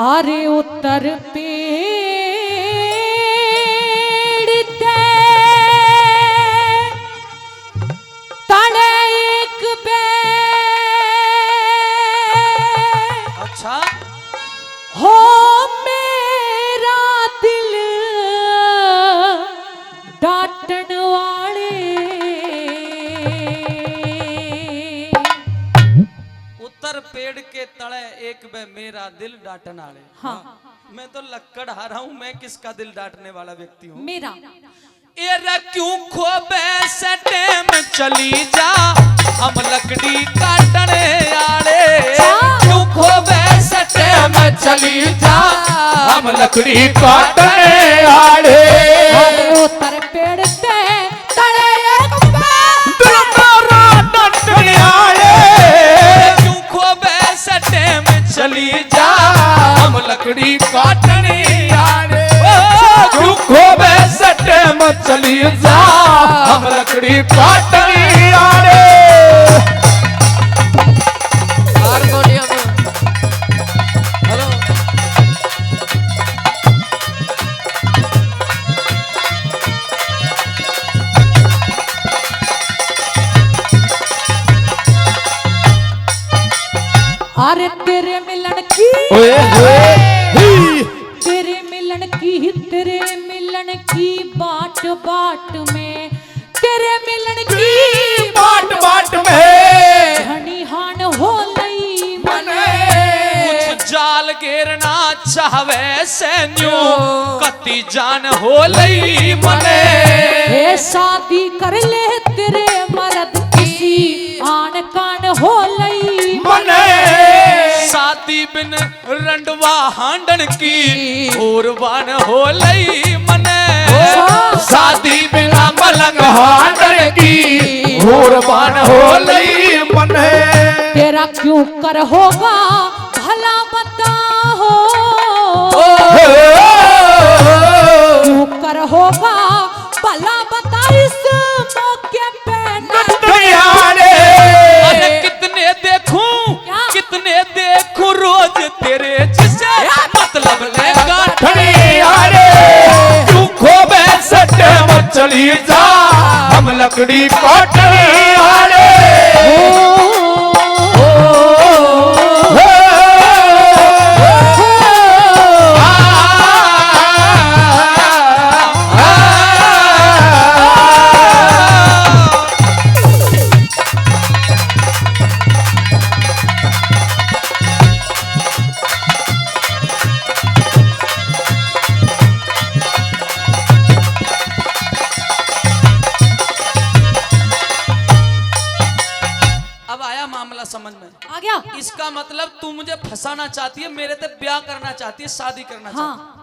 आरे उत्तर पेड़ ते तले एक बे अच्छा हो मेरा दिल डांटन वाले उत्तर पेड़ के तले एक बे मेरा दिल डांटन आले। हाँ मैं तो लक्कड़ हारा हूँ, मैं किसका दिल डांटने वाला व्यक्ति हूँ? मेरा एरा क्यों खोबे से टेम चली जा हम लकड़ी काटने आले। क्यों खोबे से टेम चली जा हम लकड़ी काटने आले। उत्तर पेड़ ते तले एक बे दिल मेरा डांटने आले। क्यों खोबे से टेम चली जा हम लकड़ी काटने आले। क्यों खोबे से टेम चली जा हम लकड़ी काटने आले। हारमोनियम हेलो अरे तेरे मिलन की तेरे मिलन की बाट बाट में तेरे मिलन की बाट बाट में घनी हान हो लई मने कुछ जाल घेरना चाहवे से न्यू कति जान हो लई मने। हे शादी कर ले तेरे मर्द किसी आन कान हो लई मने। शादी बिन रंडवा हांडन की कुर्बान हो लई मने। शादी बिना मलंग हांडन की कुर्बान हो लई मने। तेरा क्यों कर होगा भला बता हो क्यों कर होगा भला बता इस मौके पे अरे कितने देखूं रोज तेरे जिसे मतलब ले गांठने आरे। तू खोबे से टेम चली जा हम लकड़ी काटने आरे। समझ में आ गया। इसका मतलब तू मुझे फंसाना चाहती है, मेरे से ब्याह करना चाहती है, शादी करना चाहती है। हाँ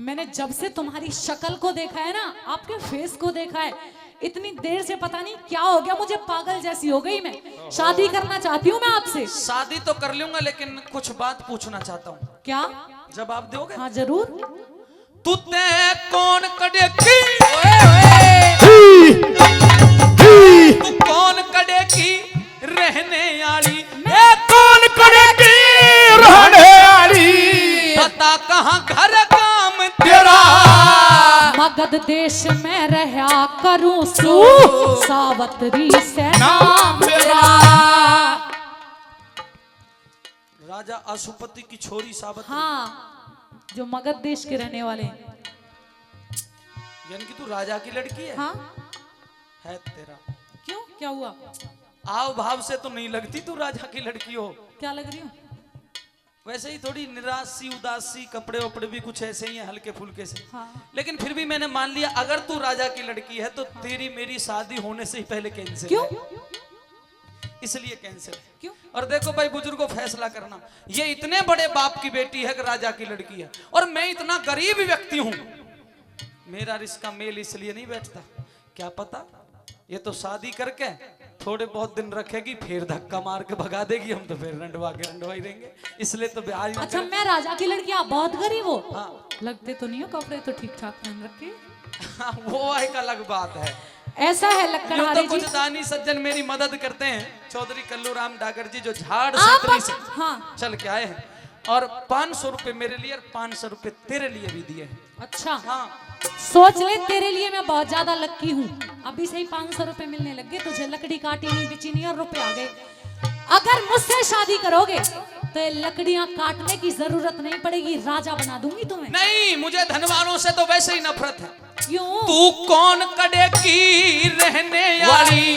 मैंने जब से तुम्हारी शक्ल को देखा है ना, आपके फेस को देखा है, इतनी देर से पता नहीं क्या हो गया, मुझे पागल जैसी हो गई। मैं शादी करना चाहती हूँ मैं आपसे। शादी तो कर लूंगा लेकिन कुछ बात पूछना चाहता हूँ। क्या जवाब दोगे? हाँ जरूर। तू ते कौन कड़ेगी तू कौन कड़ेगी रहने आली कौन कड़ेगी रहने आली। बता कहाँ घर काम तेरा मगध देश में रहा करूं सू सावत्री से नाम मेरा। राजा अशुपति की छोरी सावत्री। हाँ जो मगध देश के रहने वाले हैं। यानी कि तू राजा की लड़की है? हाँ है तेरा। क्यों क्या हुआ? आव भाव से तो नहीं लगती तू राजा की लड़की हो। क्या लग रही हूँ? वैसे ही थोड़ी निराशी उदासी, कपड़े वपड़े भी कुछ ऐसे ही हैं हल्के फुल्के से। हाँ। लेकिन फिर भी मैंने मान लिया अगर तू राजा की लड़की है तो तेरी मेरी शादी होने से ही पहले कैंसिल। क्यों? इसलिए कैंसिल। क्यों? और देखो भाई बुजुर्गों फैसला करना, ये इतने बड़े बाप की बेटी है कि राजा की लड़की है और मैं इतना गरीब व्यक्ति हूं, मेरा रिश्ता मेल इसलिए नहीं बैठता। क्या पता ये तो शादी करके थोड़े बहुत दिन रखेगी फिर धक्का मार के भगा देगी, हम तो फिर रंडवा ही रहेंगे। इसलिए तो ब्याह। अच्छा मैं राजा की लड़की, आप बहुत गरीब हो। हाँ। लगते तो नहीं हो, कपड़े तो ठीक ठाक पहन रखे। वो एक अलग बात है। ऐसा है लक्कड़हारी तो कुछ जी। दानी सज्जन मेरी मदद करते हैं। चौधरी कल्लू राम डागर जी जो झाड़ आप सतरी से हाँ चल के आए हैं, और 500 रुपए मेरे लिए और 500 रुपए तेरे लिए भी दिए हैं। अच्छा हाँ सोच ले, तेरे लिए मैं बहुत ज्यादा लक्की हूँ। अभी से ही 500 रुपए मिलने लगे, तुझे लकड़ी काटी नहीं, बिची नहीं और रुपए आ गए। अगर मुझसे शादी करोगे तो ये लकड़ियां काटने की जरूरत नहीं पड़ेगी, राजा बना दूंगी तुम्हें। नहीं, मुझे धनवानों से तो वैसे ही नफरत है। क्यों? तू कौन कड़े की रहने वाली,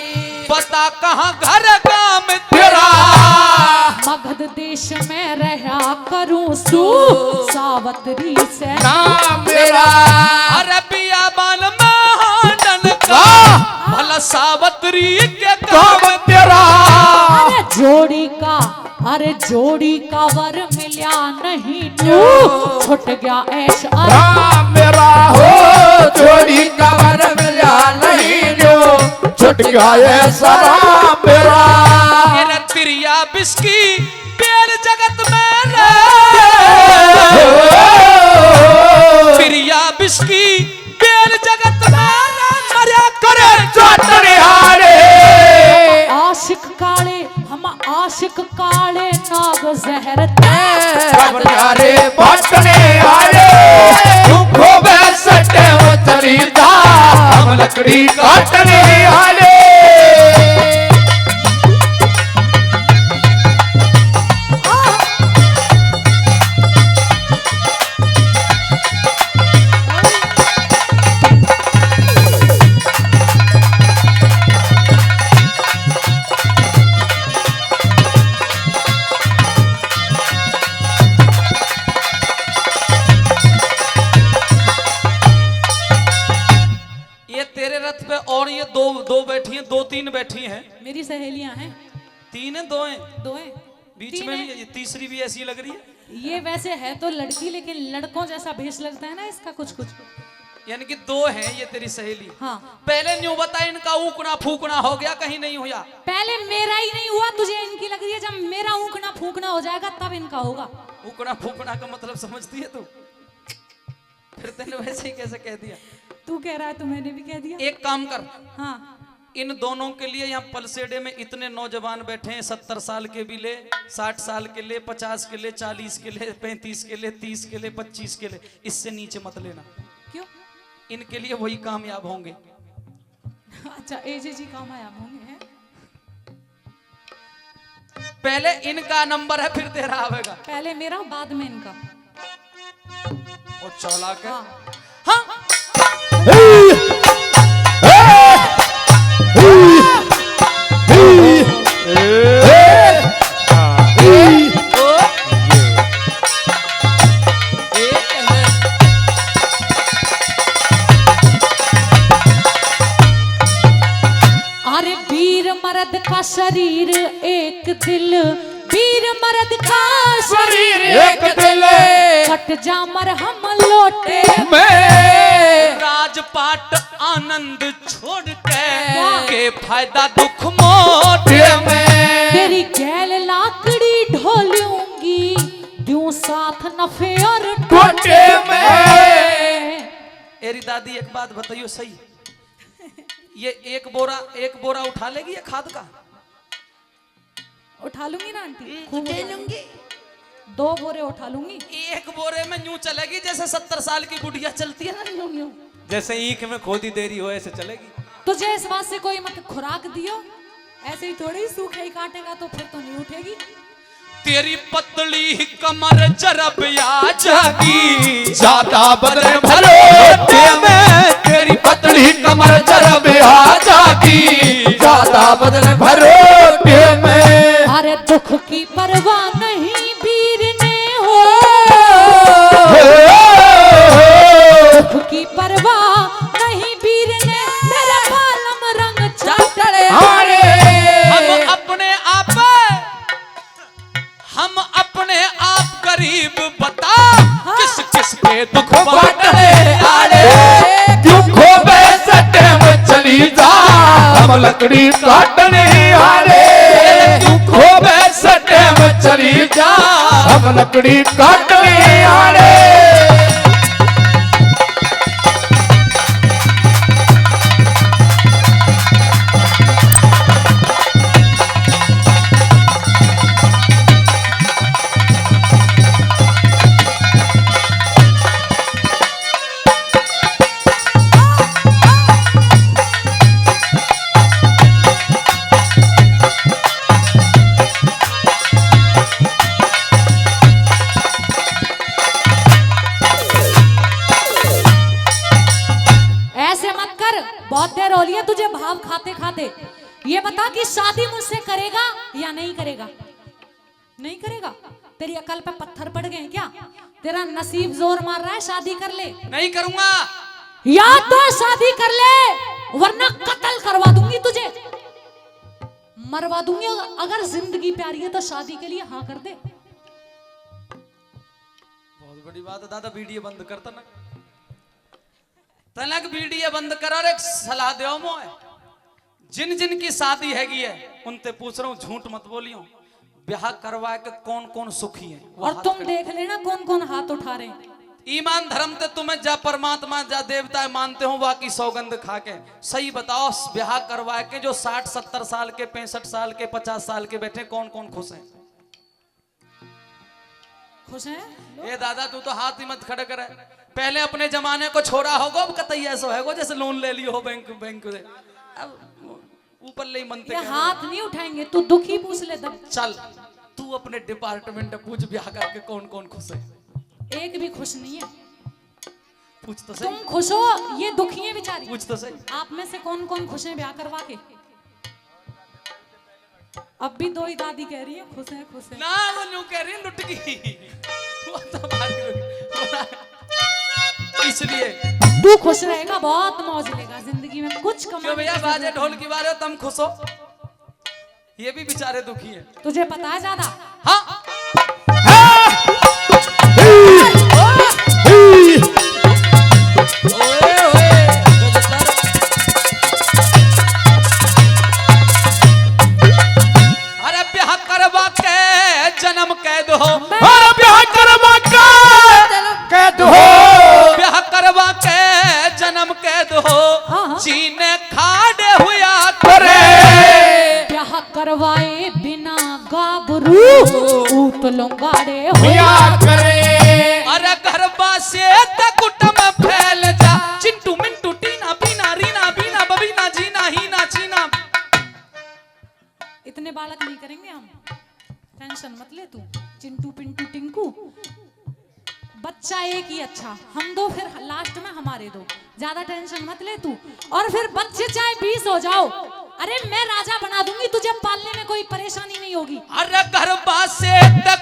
बता कहाँ घर काम तेरा। मगध देश में रहा करूं सू सावतरी से नाम मेरा। अरे बियाबान महानन का भला सावतरी के काम काम तेरा। अरे जोड़ी का वर मिला नहीं तू छुट गया ऐश राम मेरा हो, जोड़ी का वर मिला नहीं जो छुट गया ये सरा मेरा। तेरे तिरिया बिस्की बेल जगत में तिरिया बिस्की बेल जगत में मरिया करे चटनी हारे। आशिक काले नाग जहर घबरारे बटने हारे, दुखों में सटे वो चरीदा, हम लकड़ी काटने हारे। और ये दो बैठी हैं, 2-3 बैठी हैं। मेरी सहेलियां हैं। 3 हैं, 2 हैं, 2 हैं, बीच में भी तीसरी भी ऐसी लग रही है। ये वैसे है तो लड़की, लेकिन लड़कों जैसा भेष लगता है ना इसका कुछ कुछ। यानी कि 2 हैं ये तेरी सहेली। हाँ। पहले न्यू बता, इनका ऊकना फूकना हो गया कहीं नहीं हुआ? पहले मेरा ही नहीं हुआ, तुझे इनकी लग रही है। जब मेरा ऊकना फूकना हो जाएगा तब इनका होगा। ऊकना फूकना का मतलब समझती है तू? फिर तूने वैसे ही कैसे कह दिया? तू कह रहा है तो मैंने भी कह दिया। एक काम कर, हाँ इन दोनों के लिए यहाँ पलसेडे में इतने नौजवान बैठे हैं, 70 साल के भी ले, 60 साल के ले, 50 के ले, 40 के ले, 35 के ले, 30 के ले, 25 के ले, इससे नीचे मत लेना। क्यों? इनके लिए वही कामयाब होंगे। अच्छा एजे जी काम आया होंगे हैं? पहले इनका नंबर है फिर तेरा आवेगा। पहले मेरा बाद में इनका। और चौला के हाँ। अरे वीर मर्द का शरीर एक दिल, वीर मर्द का शरीर एक दिल, कट जा मरहम लोटे में राजपाट आनंद छोड़ के फायदा दुख मोटे में। तेरी गैल लाकड़ी ढोलूंगी, दूं साथ नफे और टोटे में। एरी दादी एक बात बताइयो सही, ये एक बोरा उठा लेगी ये खाद का? उठा लूंगी ना आंटी, खूब उठा लूंगी। 2 बोरे उठा लूंगी। एक बोरे में यूं चलेगी जैसे 70 साल की बुढ़िया चलती है ना, यूं यूं। जैसे ईख में खोदी देरी हो ऐसे चलेगी। तुझे इस बात से कोई मत खुराक दियो, ऐसे ही थोड़ी सूखे ही काटेगा तो फिर तो नहीं उठेगी। तेरी पतली कमर जरब आ जागी, ज्यादा बदन भरोटे में। तेरी पतली कमर जरब आ जागी, ज्यादा बदन भरोटे में। अरे दुख की परवाह नहीं वीर ने हो, दुख की परवाह नहीं वीर ने, मेरा बालम रंग चाटड़े। हम गरीब बता, किस किस के दुख बाटले आड़े, दुखों में सटे में चली जा, हम लकड़ी काटने आड़े। दुखों में सटे में चली जा, हम लकड़ी काटने आड़े। दे। ये बता कि शादी मुझसे करेगा या नहीं करेगा? नहीं करेगा? तेरी अकल पे पत्थर पड़ गए हैं क्या? तेरा नसीब जोर मार रहा है, शादी कर ले। नहीं करूंगा। या तो शादी कर ले वरना कत्ल करवा दूंगी तुझे, मरवा दूंगी। अगर जिंदगी प्यारी है तो शादी के लिए हाँ कर दे। बहुत बड़ी बात है दादा, वीडियो बंद करता ना। तलक वीडियो बंद कर और एक सलाह दो मोए। जिन जिन की शादी हैगी है उनसे पूछ रहा हूँ, झूठ मत बोलियो। ब्याह करवा के कौन कौन सुखी है? और तुम देख लेना कौन कौन हाथ उठा रहे हैं। ईमान धर्म ते तुम्हें जा परमात्मा जा देवता मानते हो वाकी सौगंध खा के सही बताओ, ब्याह करवा के जो 60-70 साल के, 65 साल के, 50 साल के बैठे कौन कौन खुश हैं? खुश हैं? ए दादा तू तो हाथ ही मत खड़े करे। पहले अपने जमाने को छोड़ा होगा, अब कतई ऐसा है जैसे लोन ले लियो हो बैंक से। अब ऊपर ले मनते ये हाथ नहीं उठाएंगे, तू दुखी पूछ ले तब। चल तू अपने डिपार्टमेंट में पूछ ब्याह करके कौन कौन खुश है। एक भी खुश नहीं है। पूछ तो तुम सही, खुश हो, ये दुखी है बेचारी। पूछ तो सही। आप में से कौन कौन खुश है ब्याह करवा के? अब भी दो ही दादी कह रही है खुश है खुश है। ना वो न्यू कह रही है लुट गई। वो तो इसलिए तू खुश रहेगा, बहुत मौज लेगा जिंदगी में, कुछ कमा। क्यों भैया बाजे ढोल की बारे हो तुम खुश हो? ये भी बेचारे दुखी है। तुझे पता है ज्यादा? हाँ अरे ब्याह करवा के जन्म कैद हो, अरे ब्याह करवा के कैद हो, ब्याह करवा के जन्म कैद हो, हाँ। जीने खाड़े हुआ करे ब्याह करवाए बिना गाबरू ऊत लोंगाड़े हुआ करे। अरे गरबा से कुटम फैल जा, चिंटू मिंटू टीना पीना रीना बीना बबीना जीना ही ना चीना। इतने बालक नहीं करेंगे हम, टेंशन मत ले तू। चिंटू पिंटू टिंकू बच्चा एक ही अच्छा, हम दो फिर लास्ट में हमारे दो, ज्यादा टेंशन मत ले तू। और फिर बच्चे चाहे 20 हो जाओ, अरे मैं राजा बना दूंगी तुझे, पालने में कोई परेशानी नहीं होगी। अरे गरबा से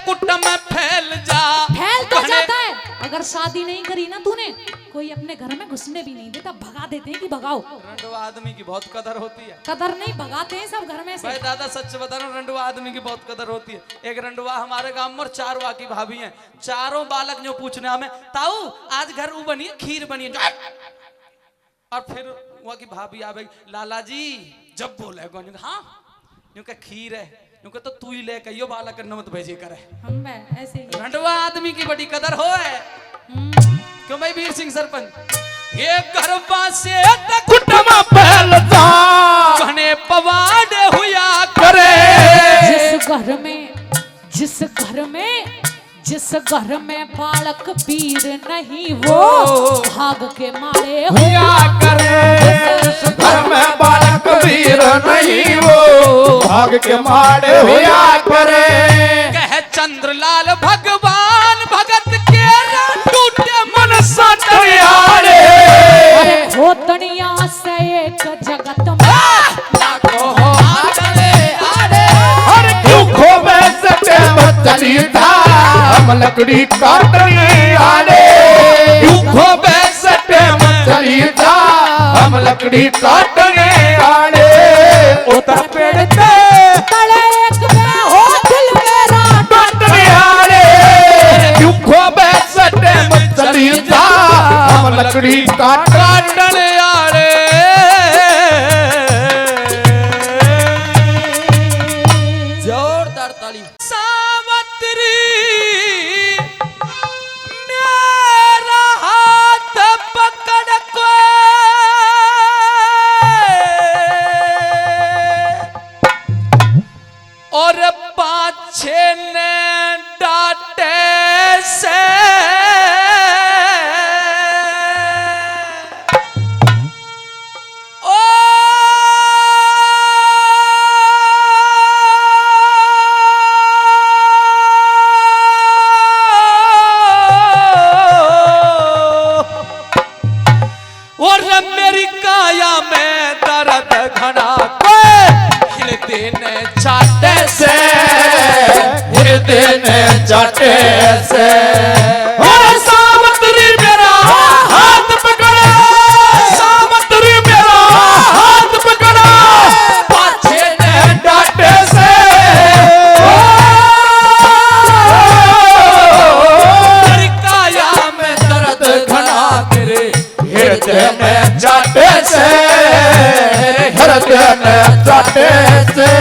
कुटम फैल जा, फैल तो जाता है। अगर शादी नहीं करी ना तूने, कोई अपने घर में घुसने भी नहीं देता, भगा देते हैं कि भगाओ। रंडवा आदमी की बहुत कदर होती है। कदर नहीं, भगाते हैं सब घर में से। भाई दादा सच बता रहा हूं, रंडवा आदमी की बहुत कदर होती है। एक रंडवा हमारे गांव में और 4 वाकी भाभी हैं, चारों बालक जो पूछने हमें, ताऊ आज घर वो बनी है, खीर बनी है। और फिर वहाँ की भाभी आ गई, लाला जी जब बोले हाँ क्योंकि खीर है, क्योंकि तो तू ही ले कहियो बालक नमत भेजे करे। हम ऐसे ही रंडवा आदमी की बड़ी कदर हो है। क्यों भाई वीर सिंह सरपंच? ये गरबा से कुटम फैल जा कहने पवाड़े हुआ करे। जिस घर में बालक पीर नहीं वो भाग के मारे हुआ करे। जिस घर में बालक वीर नहीं वो भाग के मारे हुआ करे। कह चंद्रलाल भगवान भगत के टूटे मन सटयारे। हो दुनिया से एक जगत में हर दुखों में सटे चली था हम लकड़ी काटने आले। दुखों में सटे चली था हम लकड़ी काटने आले। उतर पेड़ पे तले एक में हो दिल मेरा काटने आले। दुखों में सटे चली था हम लकड़ी काटने आले। जोरदार ताली। सावत्री मेरा हाथ पकड़ को और पाछे ने डांटे से चाटे से। सावत्री मेरा हाथ पकड़ा, सावत्री मेरा हाथ पकड़ा, पाछे ने डांटे से। तेरी काया में दर्द घना तेरे हृदय में चाटे से, हृदय में चाटे से।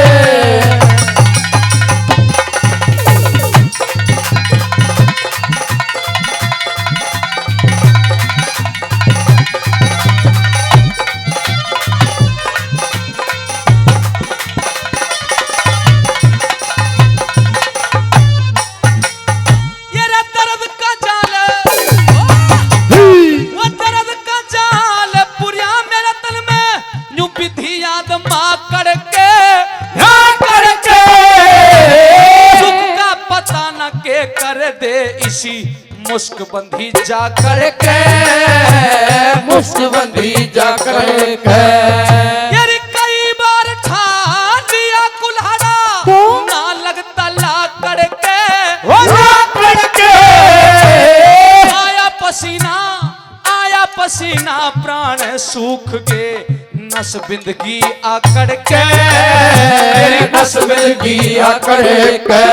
मुस्क बंधी जा करके, मुस्क बंधी जा करके। यार कई बार ठान दिया कुल्हाड़ा, ना लगता ला करके, ला करके। आया पसीना प्राण सूख के, नस बिंदगी आकड़ के, नस बिंदगी आकड़ के।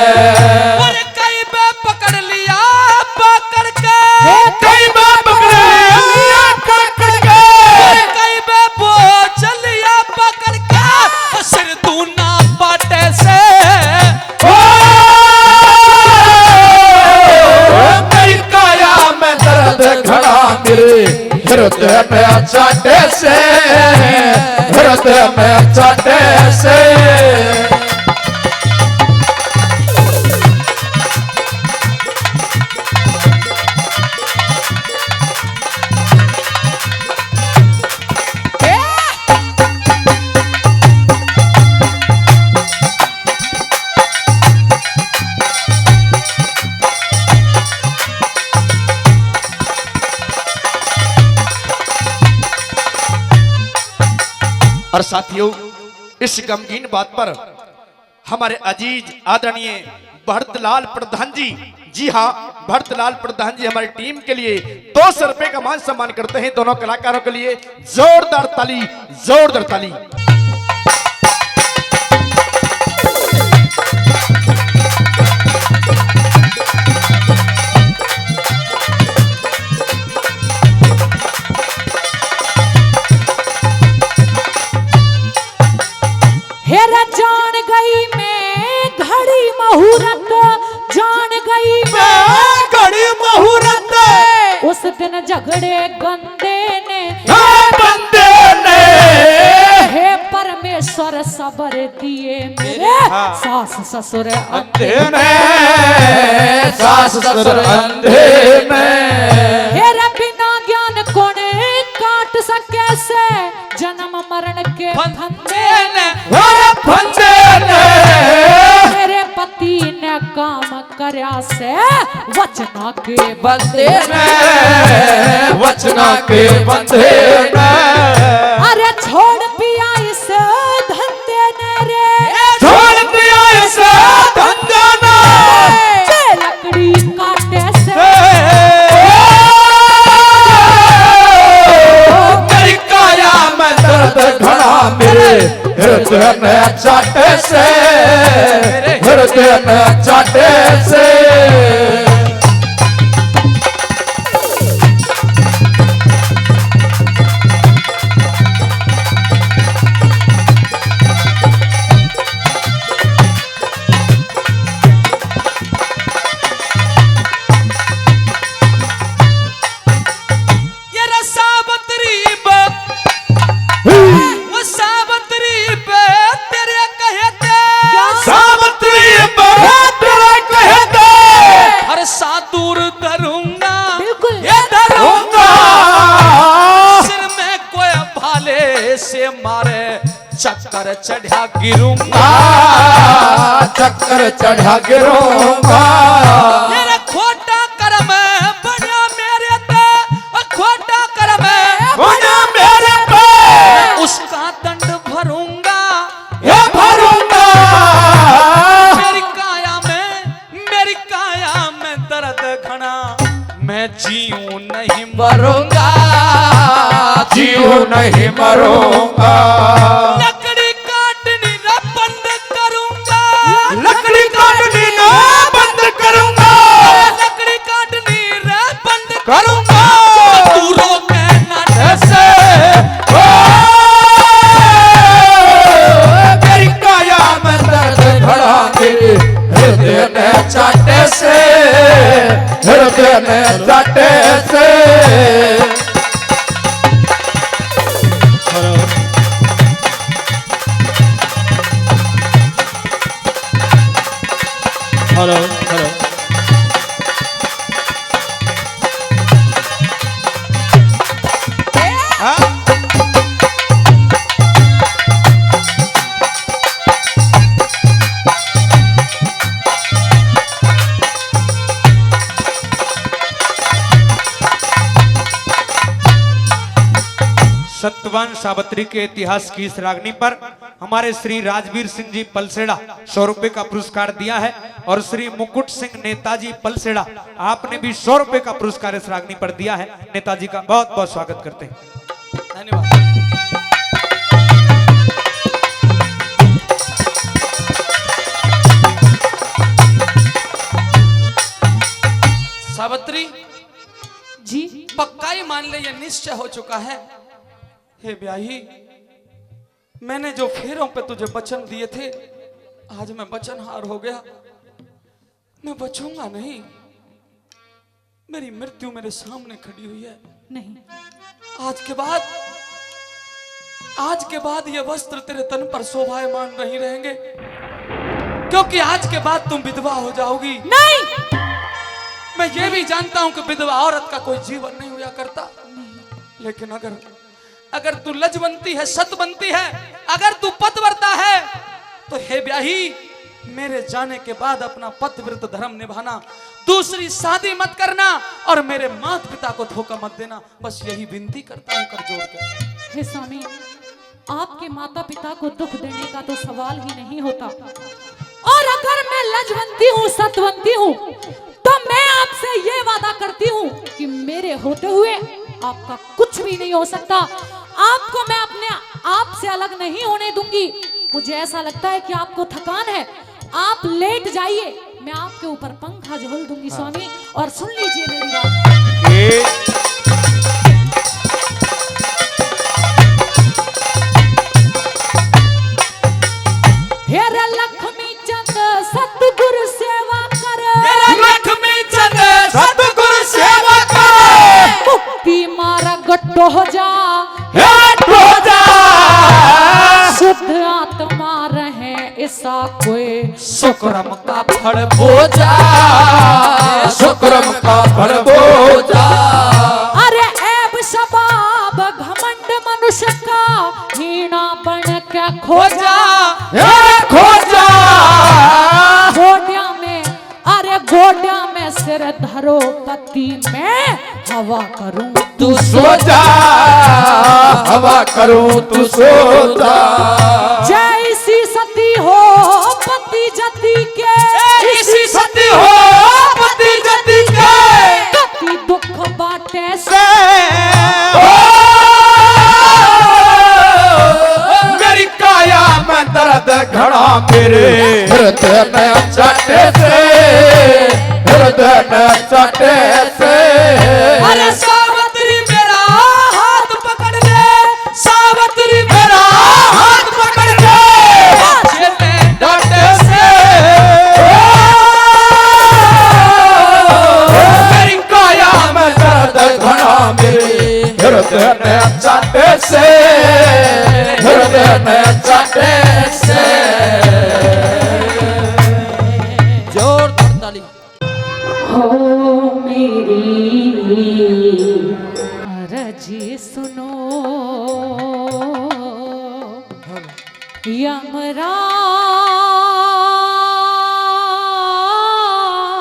कई बार पकड़ लिया पकड़ के, कई बार पकड़ लिया पकड़ के, कई बार बोझ लिया पकड़ के, सिर तू ना पाटे से। मेरी काया में दर्द घड़ा मेरे हृदय में चाटे से, हृदय में चाटे से। और साथियों, इस गमगीन बात पर हमारे अजीज आदरणीय भरतलाल प्रधान जी हाँ, भरतलाल प्रधान जी हमारी टीम के लिए 200 रुपए का मान सम्मान करते हैं। दोनों कलाकारों के लिए जोरदार ताली, जोरदार ताली। हेरा जान गई मैं घड़ी मुहूर्त, जान गई मैं घड़ी मुहूर्त। उस दिन झगड़े गंदे ने, बंदे ने, हे परमेश्वर सबर दिए मेरे सास ससुर अंधे ने, सास ससुर अंधे में। हेरा बिना ज्ञान कोने काट सके से, जन्म मरण के फंदे ने, फंदे ने। मेरे पति ने काम करया से, वचना के बंदे ने, वचना के बंदे ने। अरे छोड़ पिया इस धंधे ने रे, छोड़ दिया इस धंधे ने, लकड़ी काटे से। तेरी काया में दर्द घड़ा मेरे हृदय में चाटे से, हृदय में चाटे से। चक्कर चढ़ा गिरूंगा, चक्कर चढ़ा गिरूंगा। मेरा खोटा कर्म बना मेरे पे, खोटा कर्म बना मेरे पे, उसका दंड भरूंगा, ये भरूंगा। मेरी काया मैं जीऊं नहीं मरूंगा, जीऊं नहीं मरूंगा। लकड़ी काटनी ना बंद करूंगा, लकड़ी काटनी ना बंद करूंगा, लकड़ी काटनी रे बंद करूंगा। तू रोके ना ऐसे ओ मेरी काया में दर्द भरा तेरे हृदय ने चाटे से, हृदय ने चाटे से। हेलो हेलो सत्यवान सावित्री के इतिहास की इस रागनी पर हमारे श्री राजवीर सिंह जी पलसेड़ा 100 रुपए का पुरस्कार दिया है और श्री मुकुट सिंह नेताजी पलसेड़ा आपने भी 100 रुपए का पुरस्कार इस रागनी पर दिया है। नेताजी का बहुत बहुत स्वागत करते हैं। धन्यवाद। सावित्री जी पक्का ही मान ले, ये निश्चय हो चुका है। हे ब्याही, मैंने जो फेरों पे तुझे वचन दिए थे, आज मैं वचनहार हो गया। मैं बचूंगा नहीं। मेरी मृत्यु मेरे सामने खड़ी हुई है। नहीं, आज के बाद ये वस्त्र तेरे तन पर शोभायमान नहीं रहेंगे, क्योंकि आज के बाद तुम विधवा हो जाओगी। नहीं, मैं ये भी जानता हूं कि विधवा औरत का कोई जीवन नहीं हुआ करता, लेकिन अगर तू लजवंती है, सतवंती है, अगर तू पतिव्रता है, तो हे ब्याही, मेरे जाने के बाद अपना पतिव्रत धर्म निभाना, दूसरी शादी मत करना और मेरे माता पिता को धोखा मत देना। बस यही विनती करता हूं कर जोड़ कर। हे स्वामी, आपके माता पिता को दुख देने का तो सवाल ही नहीं होता, और अगर मैं लजवंती हूँ, सतवंती हूँ, तो मैं आपसे ये वादा करती हूँ कि मेरे होते हुए आपका कुछ भी नहीं हो सकता। आपको मैं अपने आप से अलग नहीं होने दूंगी। मुझे ऐसा लगता है कि आपको थकान है, आप लेट जाइए, मैं आपके ऊपर पंखा झोल दूंगी स्वामी। और सुन लीजिए मेरी बात। हेरा लक्ष्मी चंद सतगुरु सेवा कर, लक्ष्मी चंद सतगुरु सेवा कर, मुक्ति मार्ग हो जा, हो जा, शुद्ध आत्मा रहे ऐसा कोई शुक्रम का फल हो जा, शुक्रम का फल हो जा। अरे ऐब शबाब घमंड मनुष्य का हीना बन के खो जा, खो जा, गोड्या में, अरे गोड्या में सिर धरो, पति में हवा करूं तू सो जा, हवा करूं तू सो जा। जैसी सती हो पति जति के, इसी सती हो पति जति के, कति दुख बाटे से मेरी काया में दर्द घड़ा मेरे हृदय में चाटे से, हृदय में चाटे से। अरे सावित्री मेरा हाथ पकड़ ले, सावित्री मेरा हाथ पकड़ के चले डांटे से मेरी काया में दर्द घड़ा मेरे हृदय में चाटे से, हृदय में चाटे से। जोरदार ताली। हो मेरी अर्जी सुनो,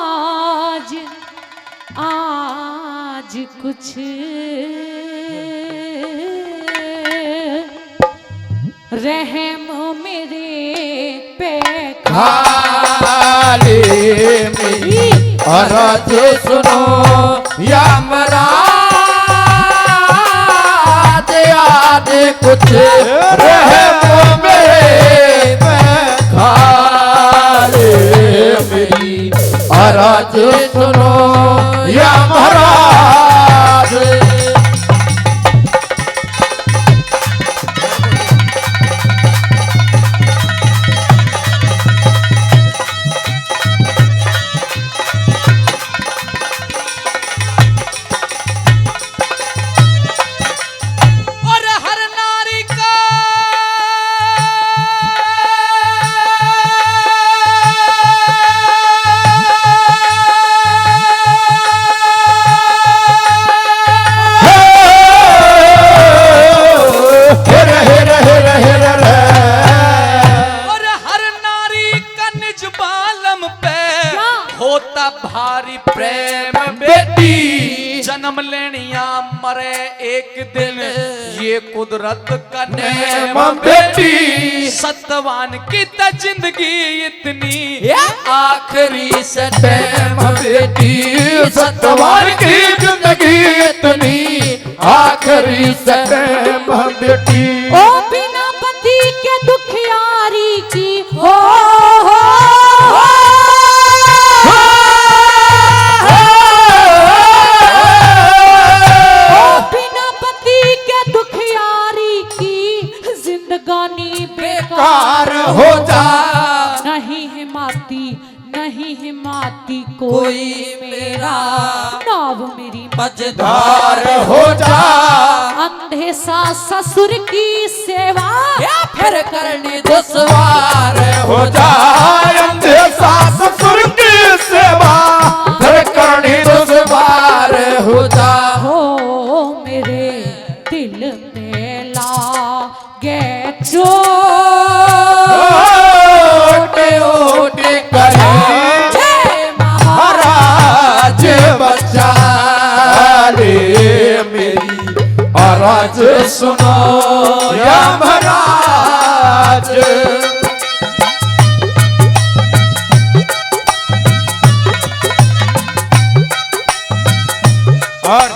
यमराज आज कुछ रहम मेरे पे खाली मेरी अर्ज सुनो या जन्म लेनिया मरे एक दिन ये कुदरत का नेम बेटी सतवान की तो जिंदगी इतनी आखिरी से टाइम बेटी सतवार की जिंदगी इतनी आखिरी से टाइम बेटी ओ बिना पति के दुखियारी की हो बिना पति के दुखियारी की जिंदगानी बेकार हो जा नहीं है माती कोई मेरा नाव मेरी मझधार हो जा अंधे सास ससुर की सेवा फिर करने दुश्वार हो जा अंधे सास ससुर की सेवा फिर करनी दुश्वार हो जा हो मेरे दिल में लागे चोट ओट करे महाराज बच्चा रे मेरी आवाज सुनो या महाराज और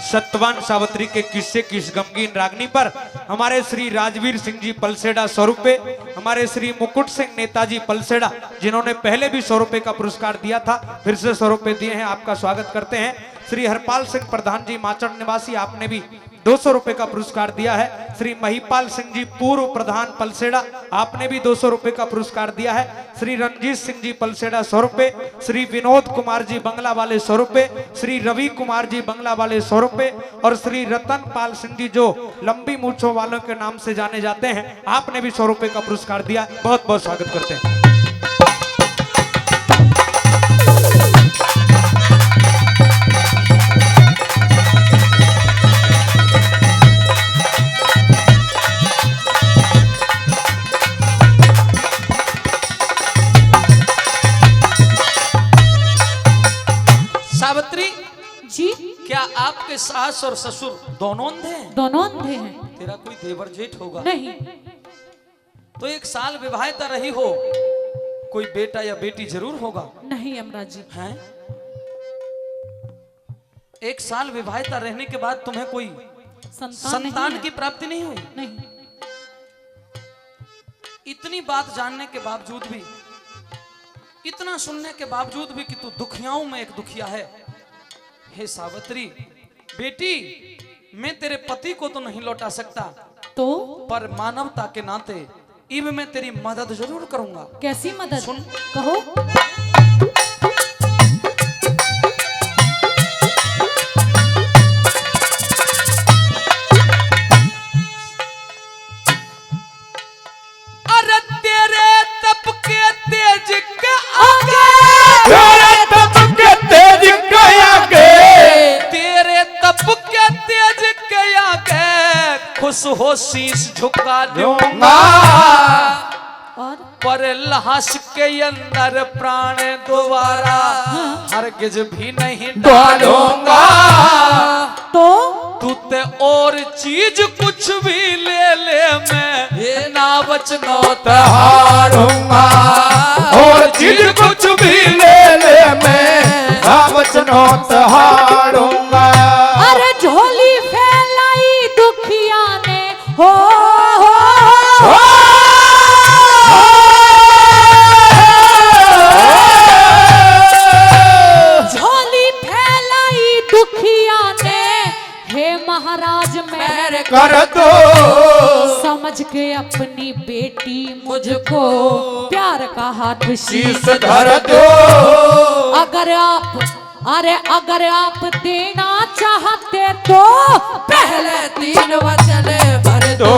सत्यवान सावित्री के किस्से की इस गमगीन रागनी पर हमारे श्री राजवीर सिंह जी पलसेड़ा 100 रुपए, हमारे श्री मुकुट सिंह नेताजी पलसेड़ा जिन्होंने पहले भी 100 रुपए का पुरस्कार दिया था, फिर से 100 रुपए दिए हैं, आपका स्वागत करते हैं। श्री हरपाल सिंह प्रधान जी माचड़ निवासी, आपने भी 200 रुपए का पुरस्कार दिया है। श्री महिपाल सिंह जी पूर्व प्रधान पलसेड़ा, आपने भी 200 रुपए का पुरस्कार दिया है। श्री रंजीत सिंह जी पलसेड़ा 100 रुपए, श्री विनोद कुमार जी बंगला वाले 100 रुपए, श्री रवि कुमार जी बंगला वाले 100 रुपए और श्री रतन पाल सिंह जी जो लंबी मूछों वालों के नाम से जाने जाते हैं, आपने भी 100 रुपए का पुरस्कार दिया। बहुत बहुत स्वागत करते हैं। सावित्री जी क्या आपके सास और ससुर दोनों अंधे हैं? दोनों अंधे हैं। तेरा कोई देवर जेठ होगा? नहीं, तो 1 साल विवाहिता रही हो, कोई बेटा या बेटी जरूर होगा। नहीं यमराज जी। हैं? 1 साल विवाहिता रहने के बाद तुम्हें कोई संतान नहीं की प्राप्ति नहीं हुई? है। नहीं, इतनी बात जानने के बावजूद भी, इतना सुनने के बावजूद भी कि तू दुखियाओं में एक दुखिया है। हे सावित्री बेटी, मैं तेरे पति को तो नहीं लौटा सकता, तो पर मानवता के नाते इब मैं तेरी मदद जरूर करूंगा। कैसी मदद? सुन। कहो। अरे तेरे तप के तेज के आगे, तेरे तप के तेज गया के तेरे तप के तेज के आगे खुश हो शीश झुका दूंगा, और पर लाश के अंदर प्राण दोबारा हरगिज भी नहीं डालूंगा। तो तू ते और चीज कुछ भी ले ले, मैं ना बचनो हारूंगा और चीज कुछ भी ले ले मैं वचनों हारूंगा। अरे झोली फैलाई दुखिया ने हो झोली फैलाई दुखिया ने, हे महाराज मेहर कर दो समझ के अपनी बेटी मुझको प्यार का हाथ शीश धर दो। अगर आप देना चाहते तो पहले 3 वचन भर दो।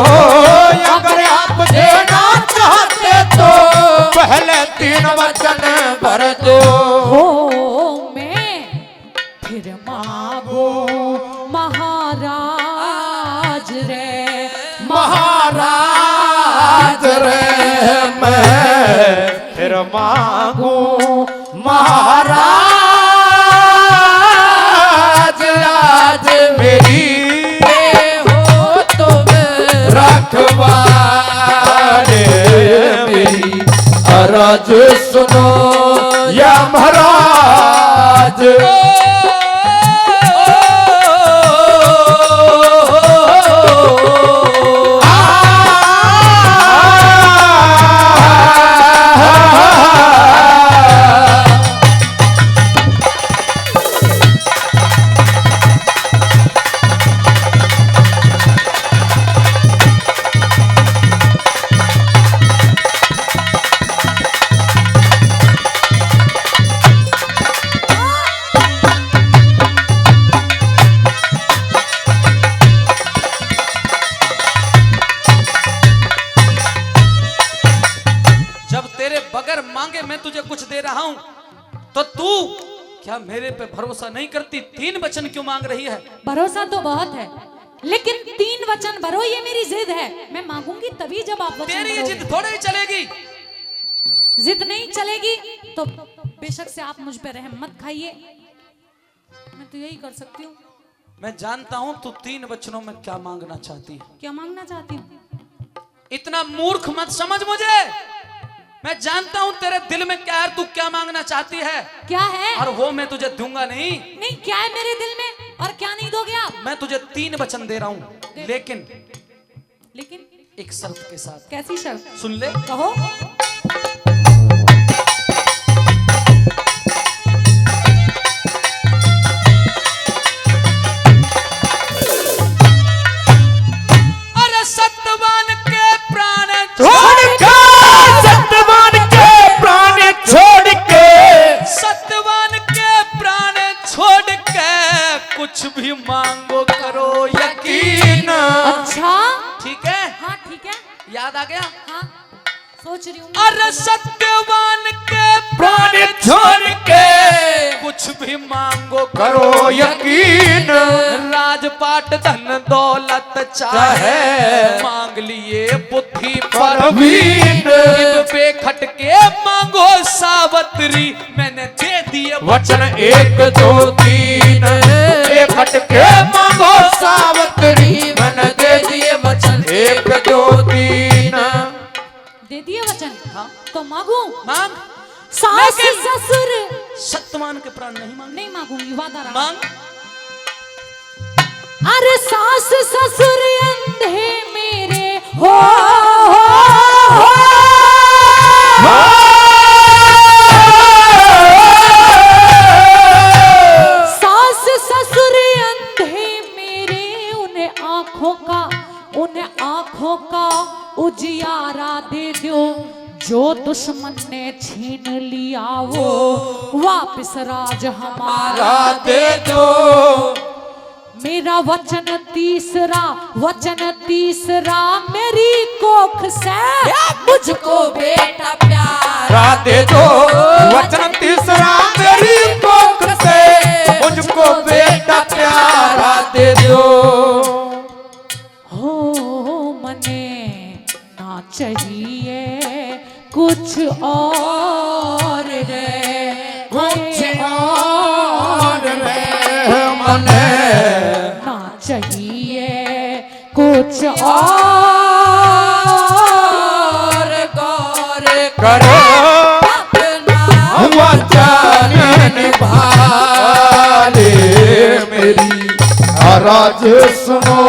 अगर आप देना चाहते तो पहले 3 वचन भर दो। हो मैं फिर मांगू महाराज रे, महाराज रे मैं फिर मांगू महाराज राज सुनो या महाराज। जब तेरे बगैर मांगे मैं तुझे कुछ दे रहा हूं तो तू क्या मेरे पे भरोसा नहीं करती? 3 वचन क्यों मांग रही है? भरोसा तो बहुत है, लेकिन 3 वचन भरो, ये मेरी जिद है। मैं मांगूंगी तभी जब आप वचन तेरी ये भरोगे। जिद थोड़ी ही चलेगी। जिद नहीं चलेगी तो बेशक से आप मुझ पे रहम मत खाइए, मैं तो यही कर सकती हूँ। मैं जानता हूं तू 3 वचनों में क्या मांगना चाहती है। क्या मांगना चाहती हूँ? इतना मूर्ख मत समझ मुझे। मैं जानता हूं तेरे दिल में क्या है, तू क्या मांगना चाहती है, क्या है? और वो मैं तुझे दूंगा नहीं। नहीं, क्या है मेरे दिल में और क्या नहीं दोगे आप? मैं तुझे 3 वचन दे रहा हूं, लेकिन लेकिन एक शर्त के साथ। कैसी शर्त? सुन ले। कहो। अरे सत्यवान के प्राण छोड़ के सत्यवान के प्राण छोड़ के, सत्यवान के प्राण छोड़ के कुछ भी मांगो करो यकीन। अच्छा, ठीक है, हाँ ठीक है, याद आ गया? हाँ सोच रही हूँ। अरे सत्यवान के प्राण छोड़ के कुछ भी मांगो करो यकीन। राजपाट धन दौलत चाहे मांग लिए बुद्धि परवीन। पे खटके मांगो सावत्री, मैंने दे दिए वचन 1 2 3 एक खटके मांगो सावत्री, मन दे दिए वचन 1 2 3। दे दिए वचन? हाँ। तो मांगू? मांग। सास लेकिन- ससुर सत्यवान के प्राण नहीं मांग। नहीं मांगूंगी, वादा रहा। मांग। अरे सास ससुर अंधे मेरे हो, सास ससुर अंधे मेरे, उन्हें आंखों का उजियारा दे दो। जो दुश्मन ने छीन लिया वो वापस राज हमारा दे दो। मेरा वचन तीसरा मेरी कोख से मुझको बेटा प्यारा दे दो। वचन तीसरा मेरी कोख से मुझको बेटा प्यारा दे दो। हो मने ना चाहिए कुछ और है, कुछ और रे मने ना चाहिए कुछ और। गौर करो अपना वचन निभा ले मेरी राज सुनो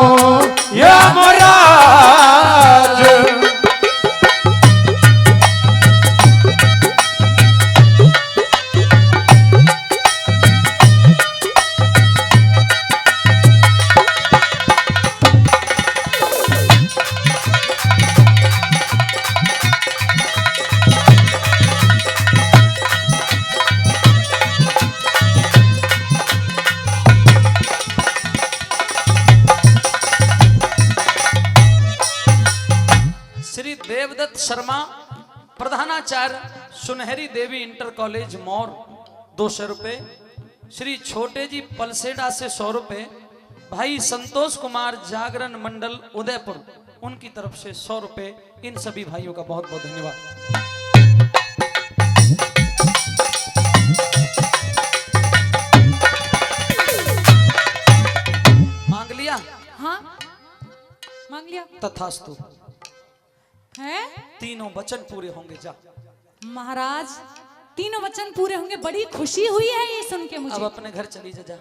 या महाराज। श्री देवदत्त शर्मा, प्रधानाचार्य सुनहरी देवी इंटर कॉलेज मौर 200 रुपए। श्री छोटे जी पलसेडा से 100 रुपए। भाई संतोष कुमार जागरण मंडल उदयपुर, उनकी तरफ से 100 रुपए। इन सभी भाइयों का बहुत बहुत धन्यवाद। मांग लिया? हाँ मांग लिया तथास्तु। है। तीनों वचन पूरे होंगे। जा। महाराज तीनों वचन पूरे होंगे, बड़ी खुशी हुई है ये सुन के अब मुझे। अपने घर चली जा।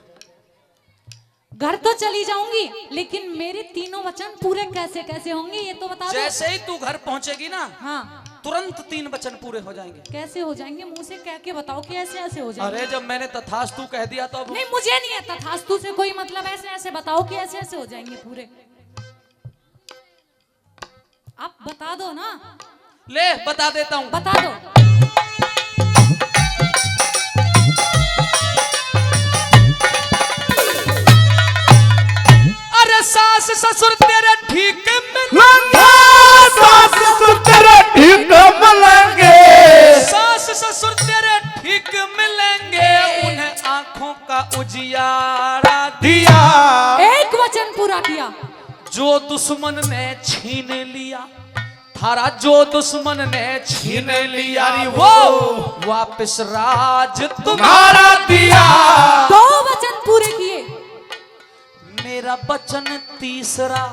घर तो चली जाऊंगी, लेकिन मेरे तीनों वचन पूरे कैसे कैसे होंगे ये तो बता दो। जैसे ही तू घर पहुंचेगी ना, हाँ तुरंत 3 वचन पूरे हो जाएंगे। कैसे हो जाएंगे, मुंह से कह के बताओ कि ऐसे ऐसे हो जाएंगे। अरे जब मैंने तथास्तु कह दिया तो अब नहीं मुझे नहीं है तथास्तु से कोई मतलब, ऐसे ऐसे बताओ कि ऐसे ऐसे हो जाएंगे पूरे। आप बता दो ना, ले बता देता हूँ। बता दो। अरे सास ससुर तेरे ठीक लंगा सास ससुर तेरे ठीक मिलेंगे, सास ससुर तेरे ठीक मिलेंगे, उन्हें आंखों का उजियारा दिया एक वचन पूरा किया। जो दुश्मन ने छीन लिया थारा, जो दुश्मन ने छीन लिया वो वापस राज तुम्हारा दिया। दो वचन पूरे किए। मेरा वचन तीसरा,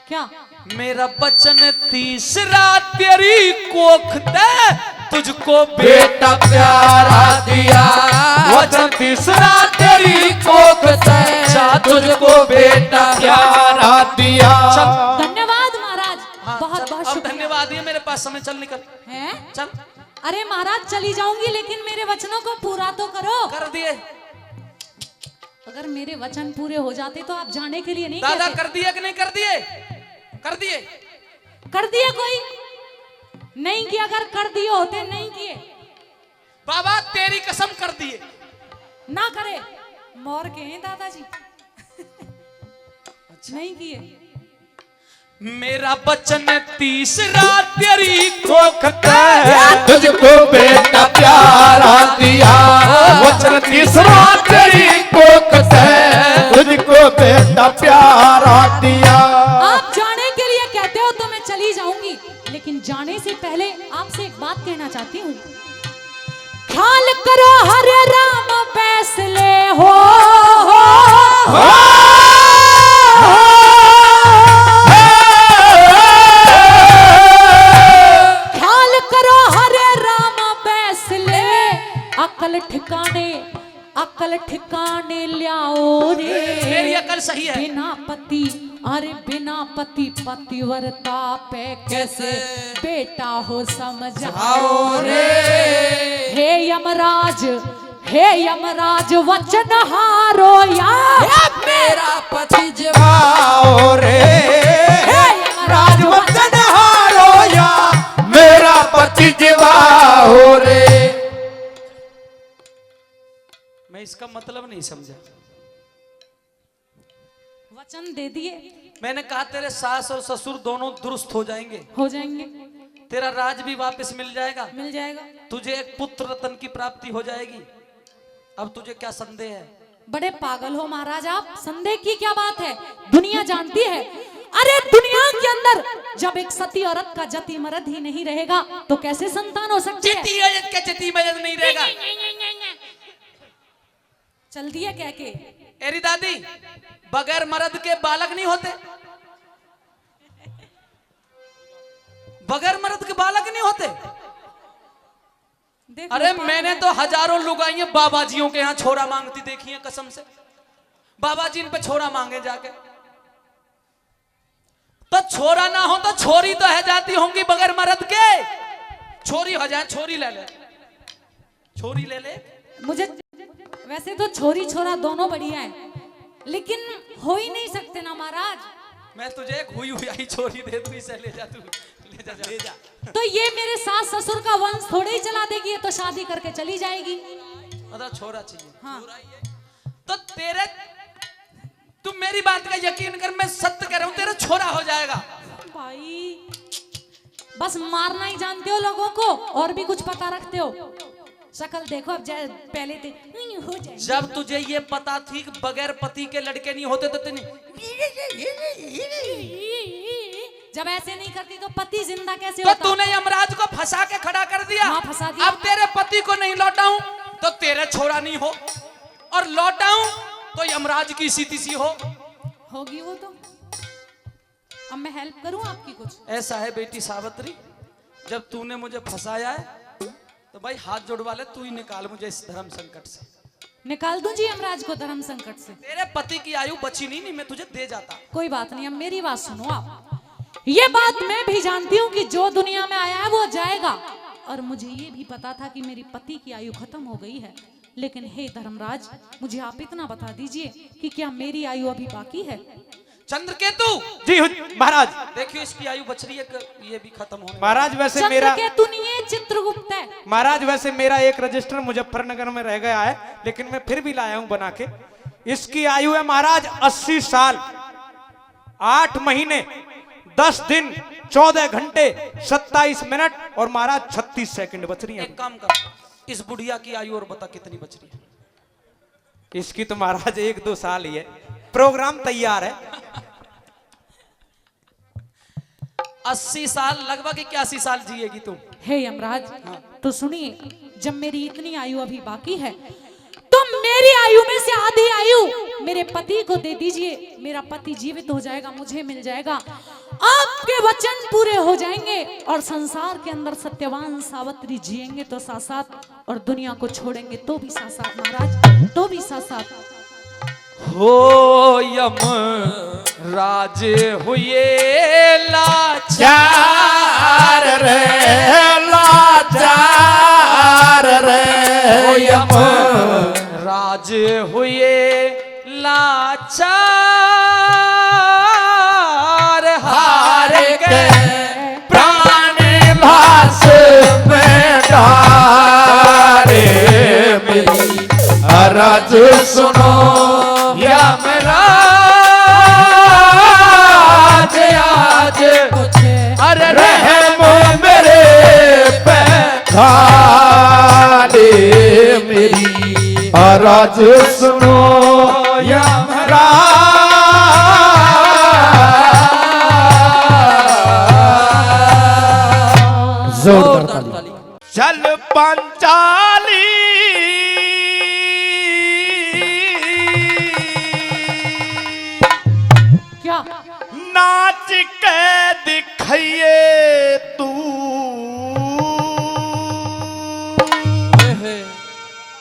क्या? मेरा वचन तीसरा, तेरी कोख दे तुझको बेटा प्यारा दिया, वचन तीसरा तेरी कोख से तुझको बेटा प्यारा दिया। धन्यवाद महाराज, हाँ, बहुत चल, बहुत अब शुक्रिया। धन्यवाद ये मेरे पास समय, चल निकल हैं? चल। अरे महाराज चली जाऊंगी, लेकिन मेरे वचनों को पूरा तो करो। कर दिए अगर मेरे वचन पूरे हो जाते तो आप जाने के लिए नहीं दादा, कहते। कर दिए कि नहीं कर दिए? कर दिए। कर दिए कोई नहीं किया, अगर कर दिए होते नहीं किए। बाबा तेरी कसम कर दिए। ना करे, मोर के हैं दादाजी। नहीं किए। मेरा वचन तीसरा, तेरी कोख से तुझको बेटा प्यारा दिया, वचन तीसरा तेरी कोख से तुझको बेटा प्यारा दिया। आप जाने के लिए कहते हो तो मैं चली जाऊंगी, लेकिन जाने से पहले आपसे एक बात कहना चाहती हूँ। ख्याल करो हरे राम फैसले हो, ख्याल करो हरे राम फैसले, अकल ठिकाने लाओ रे। मेरी अकल सही है। बिना पति, अरे बिना पति पतिव्रता पे कैसे बेटा हो समझाओ रे। हे यमराज, हे यमराज वचन हारो या मेरा पति आओ रे, हे यमराज वचन हारो या मेरा पति जीवाओ रे। मैं इसका मतलब नहीं समझा। वचन दे दिए। मैंने कहा तेरे सास और ससुर दोनों दुरुस्त हो जाएंगे, हो जाएंगे, तेरा राज भी वापस मिल जाएगा, मिल जाएगा। तुझे एक पुत्र रत्न की प्राप्ति हो जाएगी। अब तुझे क्या संदेह है? बड़े पागल हो महाराज आप, संदेह की क्या बात है, दुनिया जानती है। अरे दुनिया के अंदर जब एक सती औरत का जति मर्द ही नहीं रहेगा तो कैसे संतान हो सकती है? जति मदद नहीं रहेगा। चल दिया कह के। एरी दादी, बगैर मर्द के बालक नहीं होते, बगैर मर्द के बालक नहीं होते। देखो, अरे पागल मैंने है। तो हजारों लुगाइयां बाबाजियों के यहाँ छोरा मांगती देखी है, कसम से। बाबाजी इन पे छोरा मांगे जाके, तो छोरा ना हो तो छोरी तो है जाती होंगी बगैर मर्द के। छोरी हो जाए, छोरी ले ले, छोरी ले ले। मुझे वैसे तो छोरी छोरा दोनों बढ़िया है, लेकिन हो ही नहीं सकते ना महाराज। मैं तुझे एक हुई हुई आई छोरी दे दूं, इसे ले जा तू, ले जा, ले जा। तो ये मेरे सास ससुर का वंश थोड़े ही चला देगी, ये तो शादी करके चली जाएगी। मतलब छोरा चाहिए। हाँ। तो तेरे, तुम मेरी बात का यकीन कर, मैं सत्य कह रहा हूं, तेरा छोरा हो जाएगा। भाई बस मारना ही जानते हो लोगों को, और भी कुछ पता रखते हो? शक्ल देखो अब, पहले थे हो जाए। जब तुझे ये पता थी कि बगैर पति के लड़के नहीं होते तो तेने, जब ऐसे नहीं करती तो पति जिंदा कैसे तो होता? तूने यमराज को फंसा के खड़ा कर दिया। हाँ, फंसा दिया। अब तेरे पति को नहीं लौटाऊं तो तेरे छोरा नहीं हो, और लौटाऊं तो यमराज की स्थिति सी होगी वो तो। अब मैं हेल्प करूं आपकी कुछ? ऐसा है बेटी सावित्री, जब तूने मुझे फंसाया है तो भाई हाथ जोड़वा ले, तू ही निकाल मुझे इस धर्म संकट से। निकाल दूं जी यमराज को धर्म संकट से? तेरे पति की आयु बची नहीं, मैं तुझे दे जाता। कोई बात नहीं, अब मेरी बात सुनो आप। ये बात मैं भी जानती हूँ कि जो दुनिया में आया है वो जाएगा, और मुझे ये भी पता था कि मेरी पति की आयु खत्म हो गई है। लेकिन हे धर्मराज, मुझे आप इतना बता दीजिए कि क्या मेरी आयु अभी बाकी है? चंद्रकेतु जी महाराज। देखियो इसकी आयु बच रही है, ये भी खत्म होने। महाराज वैसे मेरा चंद्रकेतु नहीं है, चित्रगुप्त है। महाराज वैसे मेरा एक रजिस्टर मुजफ्फरनगर में रह गया है, लेकिन मैं फिर भी लाया हूं बना के। इसकी आयु है महाराज 80 साल 8 महीने 10 दिन 14 घंटे 27 मिनट और महाराज 36 सेकंड बच रही है। एक काम कर, इस बुढ़िया की आयु और बता कितनी बच रही है। इसकी तो महाराज 1-2 साल ही है, प्रोग्राम तैयार है। 80 साल लगभग 81 साल जिएगी तुम। हे यमराज, तो सुनिए, जब मेरी इतनी आयु अभी बाकी है तो मेरी आयु में से आधी आयु मेरे पति को दे दीजिए। मेरा पति जीवित हो जाएगा, मुझे मिल जाएगा, आपके वचन पूरे हो जाएंगे और संसार के अंदर सत्यवान सावित्री जिएंगे तो साथ साथ, और दुनिया को छोड़ेंगे तो भी साथ साथ महाराज, तो भी साथ साथ। हो यम राज हुए लाचार रे लाचार रे हो यम राज हुए लाचार, हार के प्राण लाश में डारे मेरी अरज सुनो यमराज आज अरे रहम मेरे पे ढाले मेरी अरज सुनो यमराज। जोरदार ताली। चल पंचाली क्या नाच के दिखाइए तू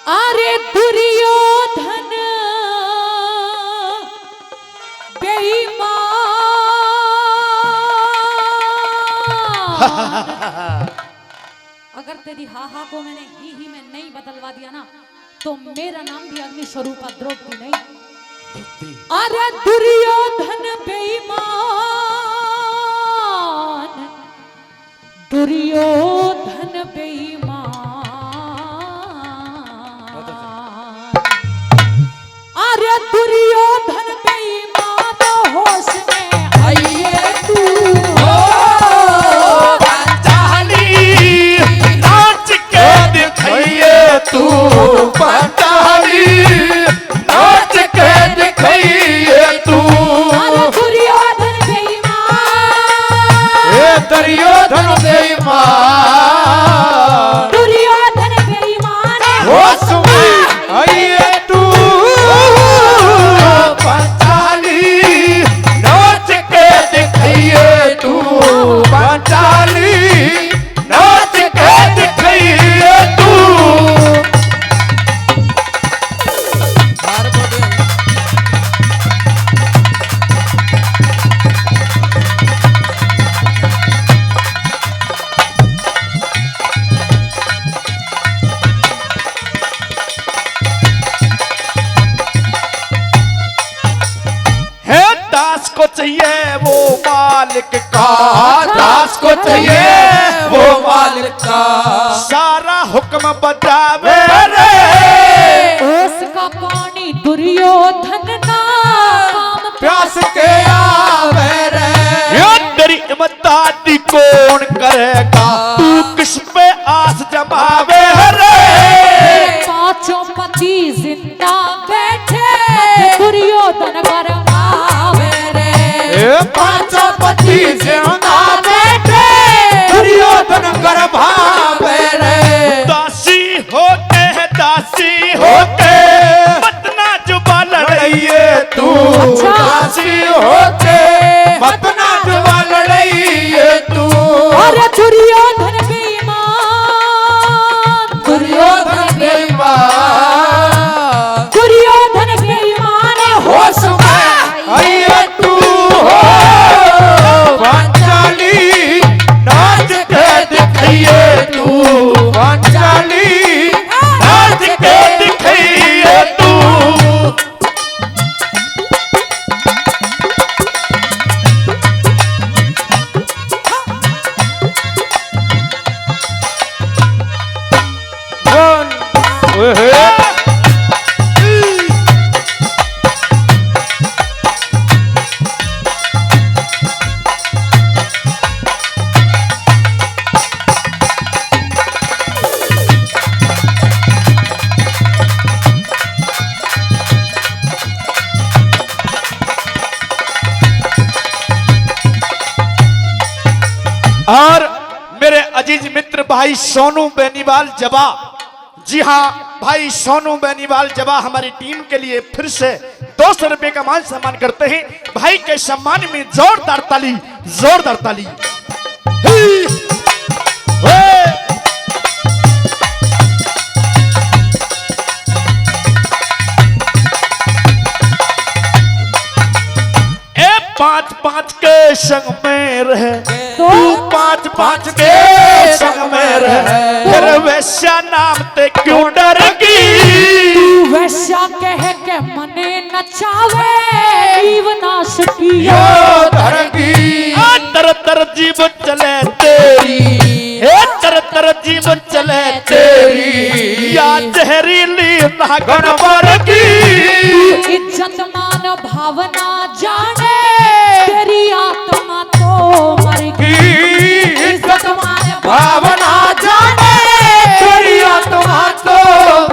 अरे दुर्योधन बेईमान। अगर तेरी हा को मैंने ही में नहीं बदलवा दिया ना तो मेरा नाम भी अग्नि स्वरूप द्रौपदी नहीं। अरे दुर्योधन बेईमान, दुर्योधन बेईमान, अरे दुर्योधन बेईमान, होश में आइए तू पंचाली नाच के दिखाइए तू पंचाली नाच के दिखाइए तू अरे दुर्योधन बेईमान, ए दुर्योधन बेईमान दुर्योधन बेईमान, होश में आइए तू पंचाली नाच के दिखाइए तू पंचाली नाच के दिखाइए तू है दास को चाहिए वो मालिक का दास को चाहिए वो मालिक का सारा हुक्म बजावे रे उसका पानी दुर्योधन ना काम प्यास के आवे रे ये तेरी इमदादी कौन करेगा तू किस पे आस जमावे रे पांचों पति जिंदा बैठे दुर्योधन पर आवे रे ए पांचों पति जिंदा बैठे दुर्योधन कर भावे रे दासी होके मत ना जुबा लड़ाइए तू दासी होके मत ना जुबा लड़ाइए तू अरे दुर्योधन बेईमान, और मेरे अजीज मित्र भाई सोनू बेनीवाल जबा, जी हाँ भाई सोनू बेनीवाल जबा हमारी टीम के लिए फिर से 200 रुपए का मान सम्मान करते हैं। भाई के सम्मान में जोरदार ताली, जोरदार ताली। पांच पांच के संग में रहे तू, पांच पांच के संग में रहे, फिर वैश्या नाम ते क्यों डरगी? तू वैश्या कह के मने नचावे, जीवनाश किया धरगी। तर तर जीव चले तेरी, हे तर तर जीव चले तेरी, या जहरीली नागन वर्गी। इज्जत मान भावना जाने, तेरी आत्मा तो मर गई। इज्जत मान भावना जाने, तेरी आत्मा तो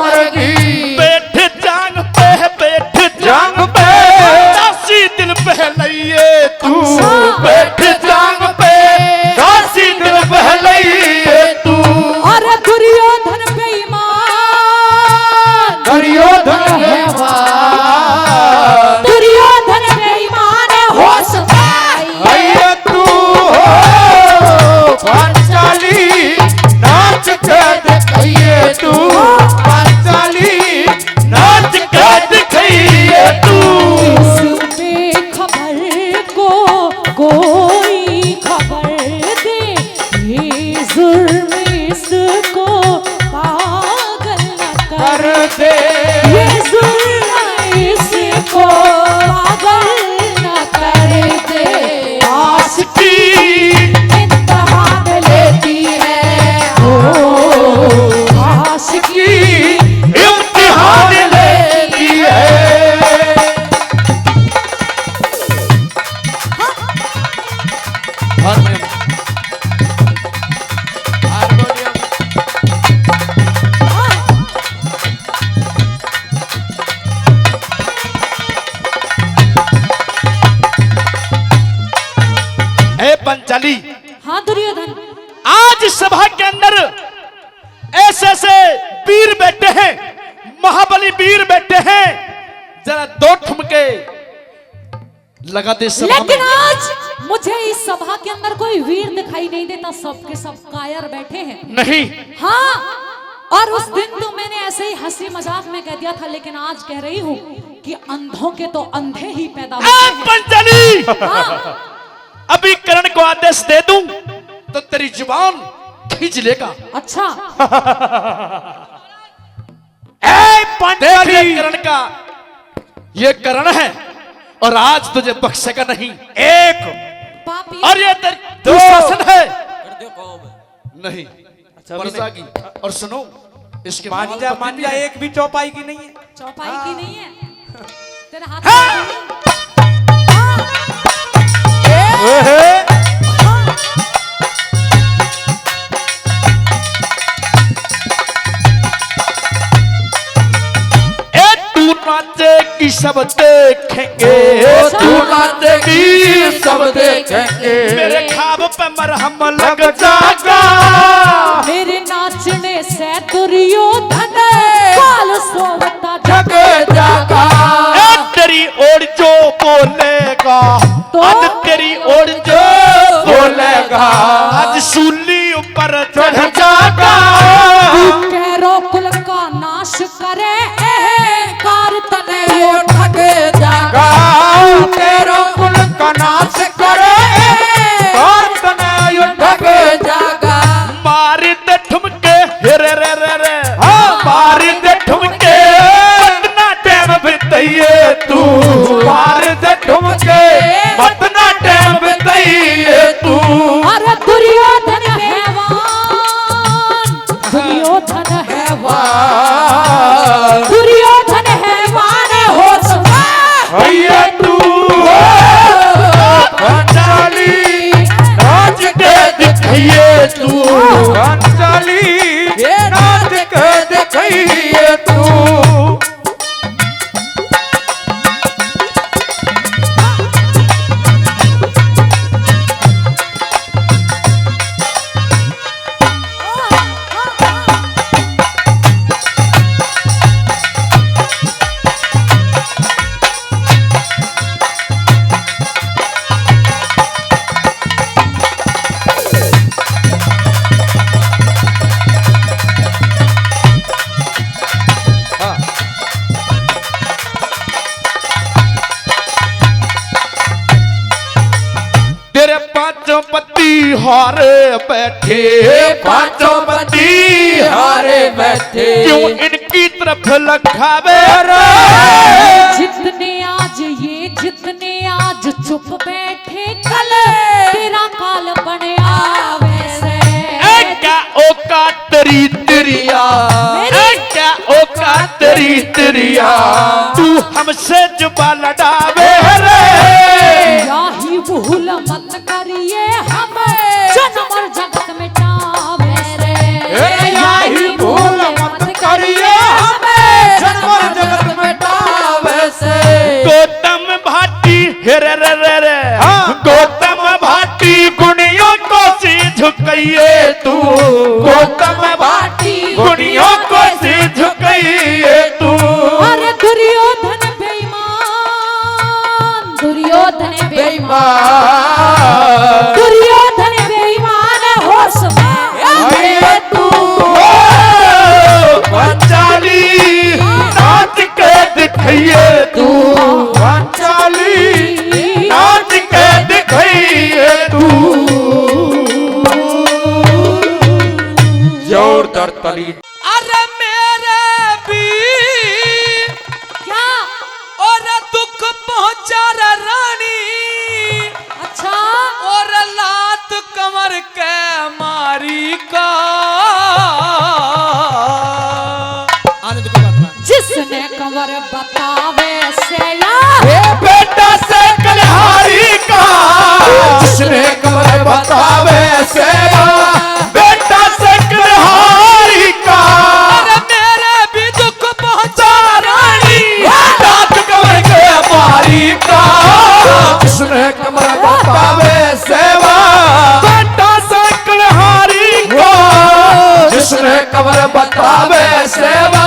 मर गई। बैठ जांग पे, बैठ जांग पे, दासी दिल बहलइए तू। बैठ जांग पे, दासी दिल बहलइए तू। और दुर्योधन बेईमान, दुर्योधन है दुर्योधन बेईमान होश अये तू हो पांचाली, नाच के दिखाइए तू। पांचाली नाच के दिखाइए तू। खबर को कोई खबर दे, ये जुर्म इसको पागल न कर कर दे ये जुर्म इसको पागल न कर दे। आशिकी इम्तिहान लेती है ओ आशिकी, इम्तिहान लेती है। हे पंचाली, हाँ दुर्योधन, आज सभा के अंदर ऐसे ऐसे वीर बैठे हैं, महाबली वीर बैठे हैं, जरा दो ठुमके लगा दे सभा लेकिन में। आज मुझे इस सभा के अंदर कोई वीर दिखाई नहीं देता, सबके सब कायर बैठे हैं। नहीं, हाँ, और उस दिन तो मैंने ऐसे ही हंसी मजाक में कह दिया था, लेकिन आज कह रही हूँ कि अंधों के तो अंधे ही पैदा होते ए हैं। पंचाली, हाँ, अभी करण को आदेश दे दूं तो तेरी जुबान खींच लेगा। अच्छा, देख ले करण का, ये करण है और आज तुझे बख्शेगा नहीं। एक पापी, और ये तेरी शासन है नहीं वर्षा की। और सुनो इसके मांझा मांझा एक भी चौपाई की नहीं है। चौपाई की नहीं है तेरे हाथ नाचेगी सब देखेंगे, तू नाचेगी सब देखेंगे। मेरे ख्वाब पे मरहम लग जाएगा, मेरे नाचने से दुर्योधन काल सोवता जग जागा। तेरी ओर जो बोलेगा तो? आज तेरी ओर जो बोलेगा आज सूली ऊपर चढ़ जाएगा। कैरो कुल का नाश करे कार तने यो ठग जागा, तेरो कुल का नाश करे, और तने यो ठग जागा। मारी दे ठुमके रे रे रे रे, मारी दे ठुमके इतना टाइम बिताइए तू। मार दे ठुमके मतना टाइम बिताइए तू। अरे दुर्योधन हैवान हारे बैठे पांचों बंदी हारे बैठे क्यों इनकी तरफ लखावे जितने आज चुप बैठे कल तेरा काल बनया वैसे क्या ओका तेरी तेरिया क्या ओका तेरी तेरिया तू हमसे जुबा लड़ावे रे याही भूल मत करिए हम जन्म और जगत मिटावे रे याही भूल मत करिए हमें जन्म और जगत मिटावे से गौतम भाटी हेरे रे रे रे गौतम भाटी गुणियों को सी झुकाइए तू गौतम भाटी गुणियों को सी झुकाइए तू अरे दुर्योधन बेईमान होश में तू पंचाली नाच के दिखाइए तू पंचाली नाच के दिखाइए तू जोरदार ताली अरे मेरे भी क्या और दुख पहुंचा रे रानी अच्छा और लात कमर के मारी का जिसने कमर बतावे से या बेटा से कलहारी का जिसने कमर बतावे से बेटा से कलहारी का अरे मेरे भी दुख पहुंचा रानी रात कमर के मारी का जिसने कमर बतावे सेवा बेटा से कलहारी का जिसने कमर बतावे सेवा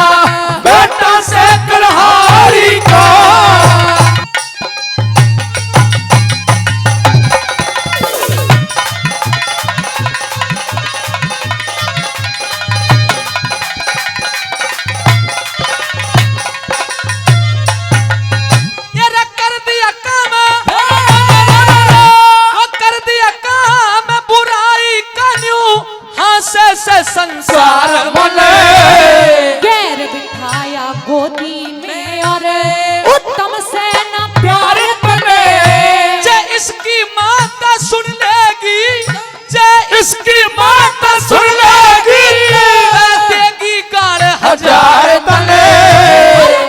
बेटा से कलहारी का ये कर दिया काम वो कर दिया काम बुराई का न्यू हासे से संसार बोले गैर बिठाया गोदी में और उत्तम से न प्यार बने जे इसकी माता सुन लेगी जे इसकी माता सुन लेगी देगी गाड़ हजार तले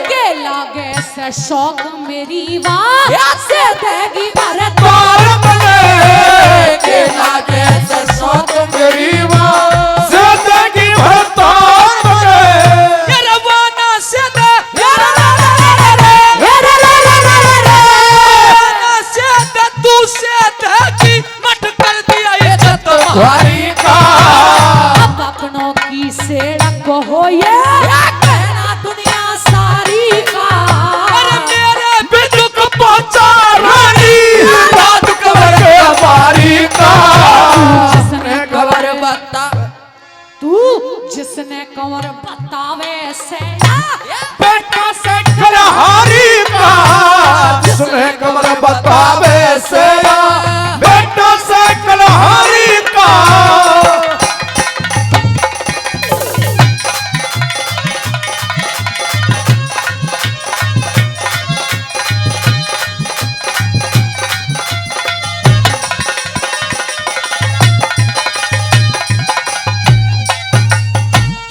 के लागे से शौक मेरी बात से देगी घर द्वार बने के लागे से शौक गरीबा जिंदगी भर तार बने ये रवाना से दे रवाना से दे तू से दे की मट कर दिया ये जत द्वारी का अब अपनों की सेड़क हो ये कहना दुनिया सारी का अरे मेरे भी दुख पहुंचा रानी रात कमर के मारी का जिसने खबर बता तू जिसने कंवर बतावे से बेटा से कलहारी का जिसने कमर बतावे से बेटा से कलहारी का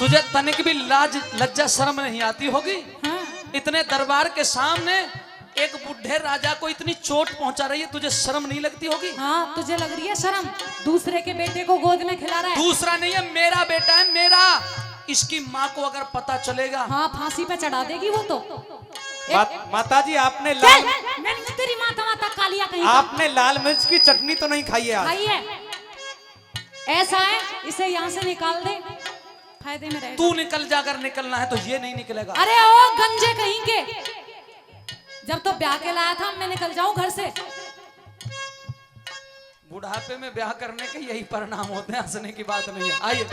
तुझे तनिक भी लाज लज्जा शर्म नहीं आती होगी हाँ। इतने दरबार के सामने एक बुढ़े राजा को इतनी चोट पहुंचा रही है तुझे शर्म नहीं लगती होगी हाँ तुझे लग रही है शर्म दूसरे के बेटे को गोद में खिला रहा है दूसरा नहीं है मेरा बेटा है मेरा इसकी माँ को अगर पता चलेगा हाँ फांसी पे चढ़ा देगी वो तो माता जी आपने चल, लाल मैंने तेरी माता माता कालिया कहीं आपने लाल मिर्च की चटनी तो नहीं खाई है आज खाई है ऐसा है इसे यहाँ से निकाल दे फायदे में रहे तू निकल जाकर निकलना है तो ये नहीं निकलेगा अरे ओ गंजे कहीं के जब तो ब्याह के लाया था मैं निकल जाऊं घर से बुढ़ापे में ब्याह करने के यही परिणाम होते हैं हंसने की बात नहीं है आइए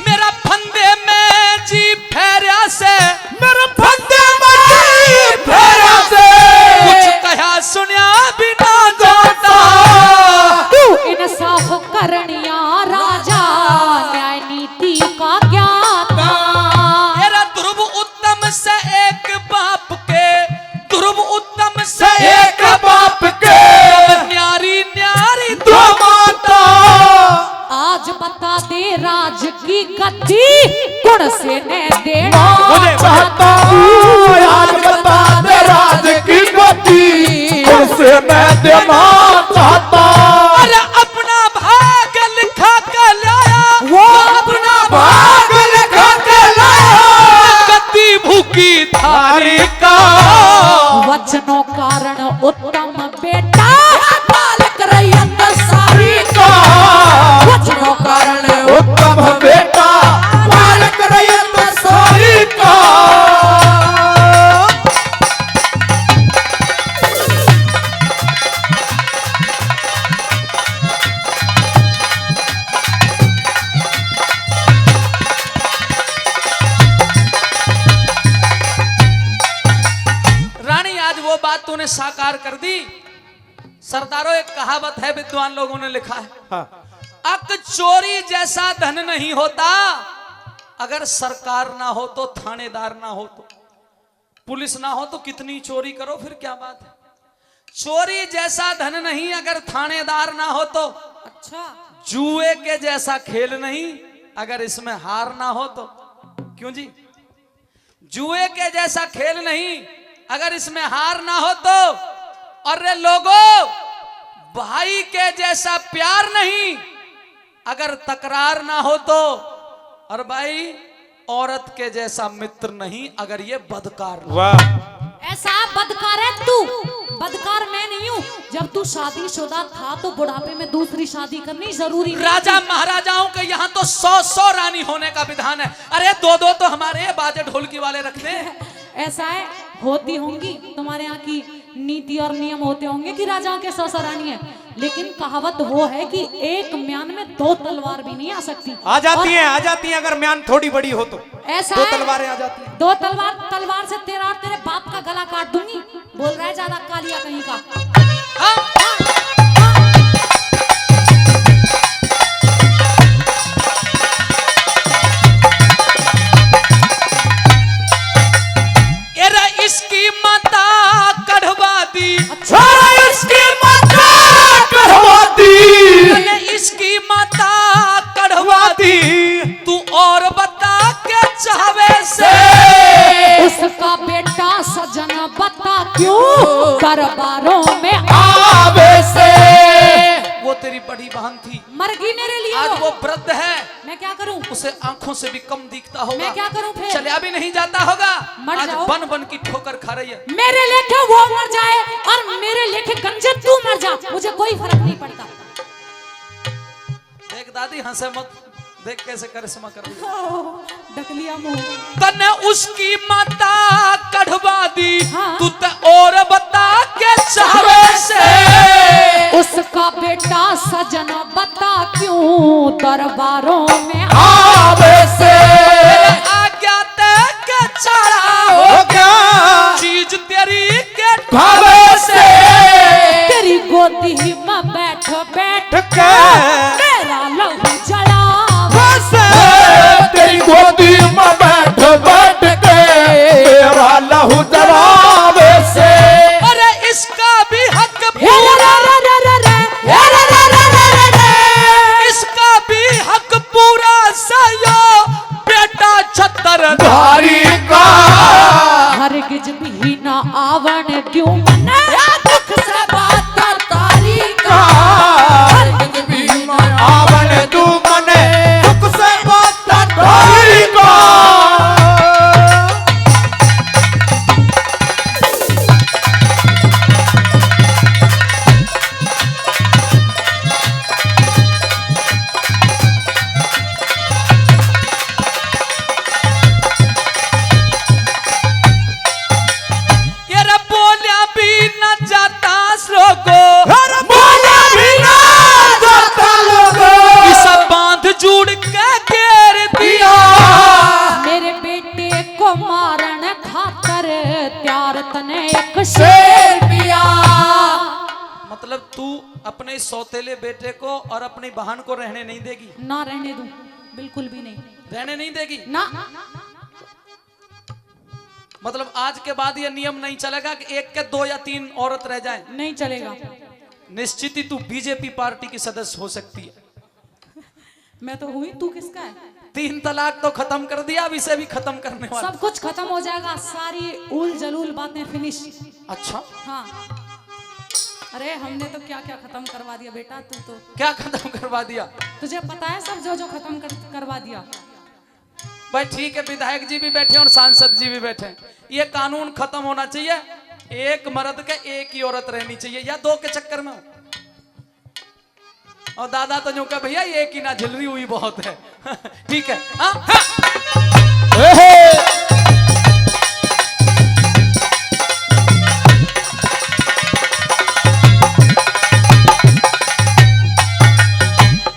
मेरा फंदे में जी करनिया राजा न्याय नीति का ज्ञाता। मेरा ध्रुव उत्तम से एक बाप के, ध्रुव उत्तम से एक बाप के न्यारी न्यारी दो माता। आज बता दे राज की गति गुण से ने देना चाहता हूँ, आज बता दे राज की गति उसे मैं देना चाहता। अरे अपना भाग लिखा के लाया, वो अपना भाग लिखा के लाया गति भूखी थारी का। वचनों कारण उत्तम बेटा मालिक रैयत सारी का वचनों कारण उत्तम बेटा मालिक रैयत सारी का। रानी आज वो बात तूने साकार कर दी। सरदारों एक कहावत है, विद्वान लोगों ने लिखा है, अक चोरी जैसा धन नहीं होता, अगर सरकार ना हो तो, थानेदार ना हो तो, पुलिस ना हो तो कितनी चोरी करो फिर क्या बात है। चोरी जैसा धन नहीं अगर थानेदार ना हो तो, अच्छा जुए के जैसा खेल नहीं अगर इसमें हार ना हो तो। क्यों जी? जुए के जैसा खेल नहीं अगर इसमें हार ना हो तो। और रे लोगों, भाई के जैसा प्यार नहीं अगर तकरार ना हो तो। और भाई, औरत के जैसा मित्र नहीं अगर ये बदकार ना हो। वाह, ऐसा बदकार है तू, बदकार मैं नहीं हूँ। जब तू शादीशुदा था तो बुढ़ापे में दूसरी शादी करनी जरूरी नहीं राजा थी। महाराजाओं के यहाँ तो 100 रानी होने का विधान है। अरे 2 तो हमारे बाजे ढोलकी वाले रखते हैं। ऐसा है, होती होंगी तुम्हारे यहाँ की नीति और नियम होते होंगे कि राजाओं के 100 रानी है, लेकिन कहावत वो है कि एक म्यान में 2 तलवार भी नहीं आ सकती। आ जाती और है, आ जाती है, अगर म्यान थोड़ी बड़ी हो तो ऐसा 2 है, तलवारें आ जाती हैं। 2 तलवार से तेरा और तेरे बाप का गला काट दूंगी। बोल रहा है ज्यादा कालिया कहीं का। एरा इसकी माता कढ़वा दी, इसकी माता करवा दी, मैंने इसकी माता कढ़वा दी। तू और बता के चाहवे से, उसका बेटा सजन बता क्यों दरबारों में आवे से। वो तेरी बड़ी बहन थी, मरगी मेरे लिए आज वो वृद्ध है, मैं क्या करूं? उसे आंखों से भी कम दिखता होगा। मैं क्या करूं फिर? चलिया भी नहीं जाता होगा, मर आज जाओ। बन बन की ठोकर खा रही है। मेरे लेखे वो मर जाए और मेरे लेखे गंजे तू मर जा, मुझे कोई फर्क नहीं पड़ता। देख दादी, हंसे मत, देख कैसे करिश्मा कर रही है। डकलिया मुंह। तने उसकी माता कढ़वा दी, हाँ। तू ते और बता के चाहवे से। उसका बेटा सजन बता क्यों दरबारों में आवे से। आज्ञा ते के चढ़ा हो गया चीज तेरी के भावे से। तेरी गोदी में बैठ बैठ के मेरा लहू जला। तेरी गोदी में बैठ बैठ के मेरा लहू जलावे से। अरे इसका भी हक इसका भी हक पूरा सा अपने सौतेले बेटे को और अपनी बहन को रहने नहीं देगी? ना रहने दूं, बिल्कुल भी नहीं, रहने नहीं देगी? ना। मतलब आज के बाद ये नियम नहीं चलेगा कि एक के 2 या 3 औरत रह जाएं? नहीं चलेगा। निश्चित ही तू बीजेपी पार्टी की सदस्य हो सकती है। मैं तो हुई, तू किसका है? 3 तलाक तो खत्म कर दिया, अब इसे भी खत्म करने वाला। सब कुछ खत्म हो जाएगा, सारी उल जलूल बातें फिनिश। अच्छा, हाँ, अरे हमने तो क्या क्या खत्म करवा दिया बेटा, तू तो। क्या खत्म करवा दिया? तुझे पता है सब जो जो खत्म करवा दिया। भाई ठीक है, विधायक जी भी बैठे और सांसद जी भी बैठे। ये कानून खत्म होना चाहिए, एक मर्द के एक ही औरत रहनी चाहिए, या 2 के चक्कर में हो। और दादा तो जो कह भैया एक ही ना, झिलरी हुई बहुत है। ठीक है, हाँ?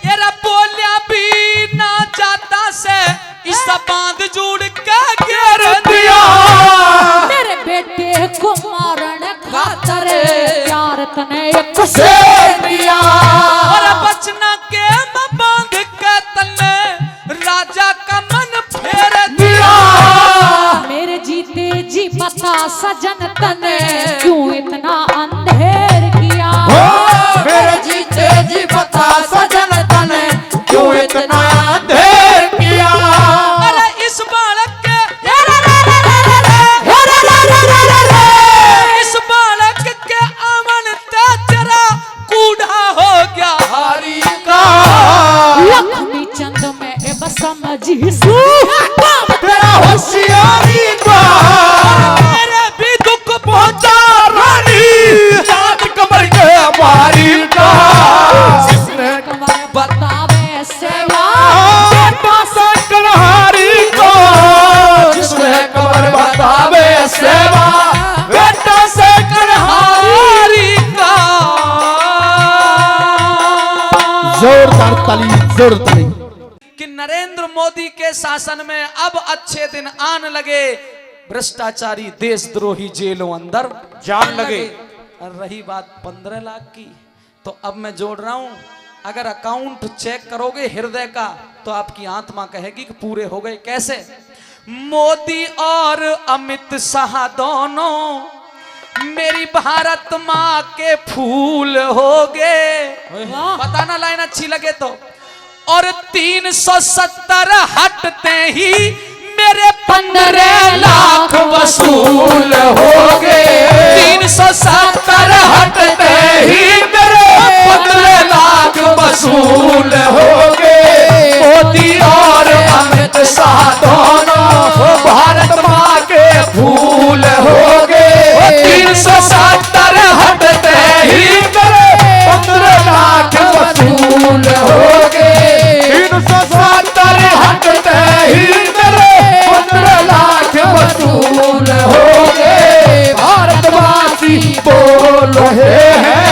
येरा बोलिया भी ना जाता से इस बांध जुड़ के घेर दिया। मेरे बेटे को मारन खातर प्यार तने एक से दिया और बचना के बांध के तले राजा का मन फेर दिया। मेरे जीते जी बता सजन तने क्यों इतना अंधेर किया। मेरे जीते जी बता सजन तने क्यों इतना अंधेर किया। अरे इस बालक के इस बालक के अमन तेरा कूड़ा हो गया हरी का लक्ष्मी चंद में अब समझी तेरा होशियारी का मेरे भी दुख पहुंचा रानी याद कमर के हमारी का जिसने बतावे सेवा बेटा से कन्हारी को जिसने कमर बतावे सेवा बेटा से कन्हारी का। जोरदार ताली जोरदार ताली। कि नरेंद्र मोदी के शासन में अब अच्छे दिन आने लगे, भ्रष्टाचारी देशद्रोही जेलों अंदर जान लगे। और रही बात 15 लाख की, तो अब मैं जोड़ रहा हूं, अगर अकाउंट चेक करोगे हृदय का तो आपकी आत्मा कहेगी कि पूरे हो गए। कैसे? मोदी और अमित शाह दोनों मेरी भारत माँ के फूल हो गए। बताना लाइन अच्छी लगे तो। और 370 हटते ही मेरे 15 लाख वसूल हो गए। 370 हटते ही मेरे 15 लाख वसूल हो गए। मोदी और अमित शाह दोनों भारत माँ के फूल हो गए। 370 हटते ही मेरे 15 लाख वसूल हो गए। 370 हटते ही मेरे 15 लाख वसूल हो गए। भारतवासी बोल रहे हैं।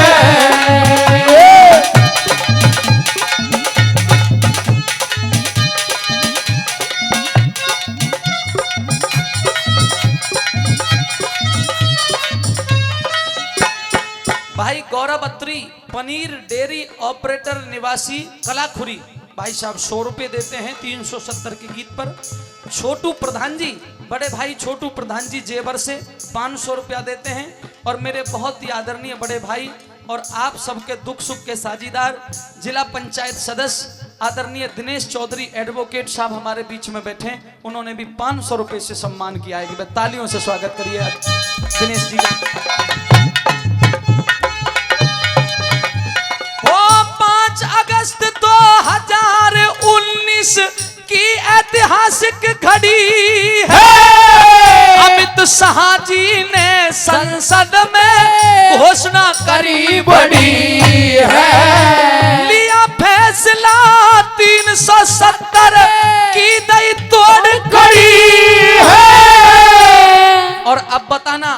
भाई गौरव अत्री, पनीर डेयरी ऑपरेटर निवासी कलाखुरी, भाई साहब 100 रुपए देते हैं 370 के गीत पर। छोटू प्रधान जी, बड़े भाई छोटू प्रधान जी जेवर से 500 रुपया देते हैं। और मेरे बहुत ही आदरणीय बड़े भाई और आप सबके दुख सुख के साझीदार जिला पंचायत सदस्य आदरणीय दिनेश चौधरी एडवोकेट साहब हमारे बीच में बैठे, उन्होंने भी 500 रुपए से सम्मान किया है। तालियों से स्वागत करिए दिनेश जी का। 5 अगस्त 2019 की ऐतिहासिक घड़ी है। अमित शाह जी ने संसद में घोषणा करी बड़ी है। लिया फैसला 370 की दई तोड़ कड़ी है। और अब बताना,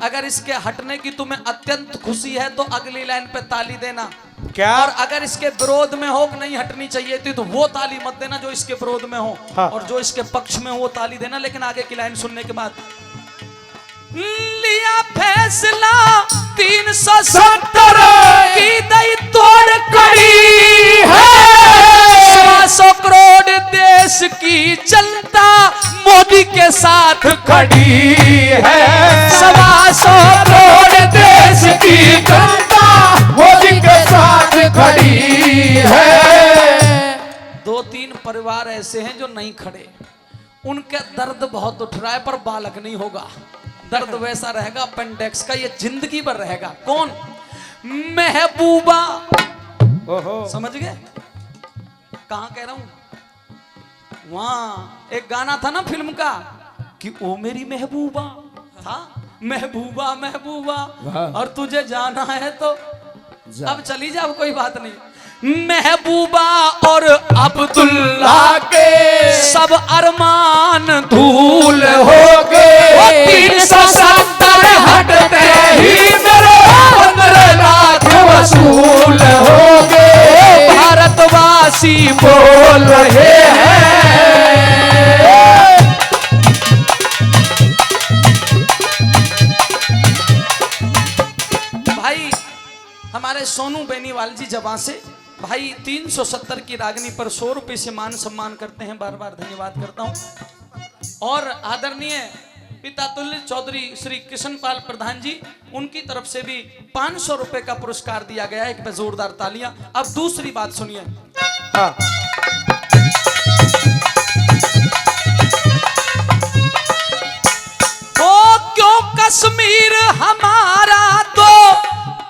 अगर इसके हटने की तुम्हें अत्यंत खुशी है तो अगली लाइन पे ताली देना। क्या? और अगर इसके विरोध में हो कि नहीं हटनी चाहिए थी तो वो ताली मत देना जो इसके विरोध में हो। हाँ। और जो इसके पक्ष में हो वो ताली देना। लेकिन आगे की लाइन सुनने के बाद लिया फैसला 370 की दई तोड़ कड़ी है। 100 करोड़ देश की जनता मोदी के साथ खड़ी है। 100 करोड़ देश की जनता मोदी के साथ खड़ी है। 2-3 परिवार ऐसे हैं जो नहीं खड़े, उनका दर्द बहुत उठ रहा है पर बालक नहीं होगा। दर्द वैसा रहेगा अपेंडिक्स का, ये जिंदगी भर रहेगा। कौन? महबूबा। समझ गए कहां कह रहा हूं? वहां एक गाना था ना फिल्म का कि ओ मेरी महबूबा, था महबूबा महबूबा, और तुझे जाना है तो अब चली जाओ, कोई बात नहीं। महबूबा और अब्दुल्ला के सब अरमान धूल हो गए। 370 हटते ही मेरे 15 लाख वसूल हो गए। भारतवासी बोल रहे हैं। भाई हमारे सोनू बेनीवाल जी जवां से भाई 370 की रागनी पर 100 रुपए से मान सम्मान करते हैं, बार बार धन्यवाद करता हूं। और आदरणीय पिता तुल्य चौधरी श्री कृष्णपाल प्रधान जी, उनकी तरफ से भी 500 रुपए का पुरस्कार दिया गया है। एक जोरदार तालियां। अब दूसरी बात सुनिए। ओ क्यों कश्मीर हमारा तो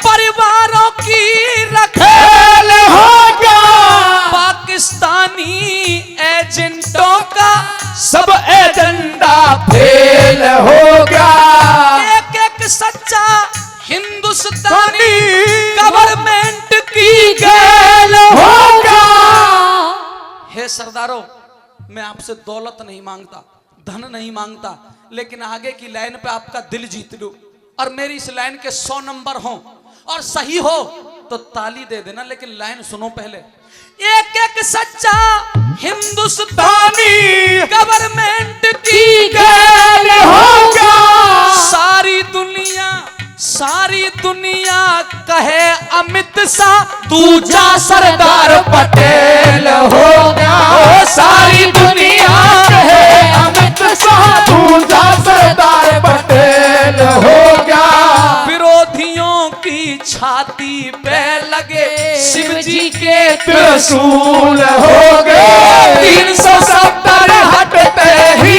परिवारों की रखेल हो गया। पाकिस्तानी एजेंटों का सब एजेंडा फेल हो गया। एक एक सच्चा हिंदुस्तानी गवर्नमेंट की गैल हो गया। हे सरदारों, मैं आपसे दौलत नहीं मांगता, धन नहीं मांगता, लेकिन आगे की लाइन पे आपका दिल जीत लूं और मेरी इस लाइन के 100 नंबर हों और सही हो तो ताली दे देना, लेकिन लाइन सुनो पहले। एक एक सच्चा हिंदुस्तानी गवर्नमेंट की गैल होगा। सारी दुनिया कहे अमित शाह तू जा सरदार पटेल होगा। सारी दुनिया कहे अमित शाह तू जा सरदार पटेल होगा। विरोधियों की छाती पे लगे शिव जी के त्रिशूल हो गए। 370 हटते ही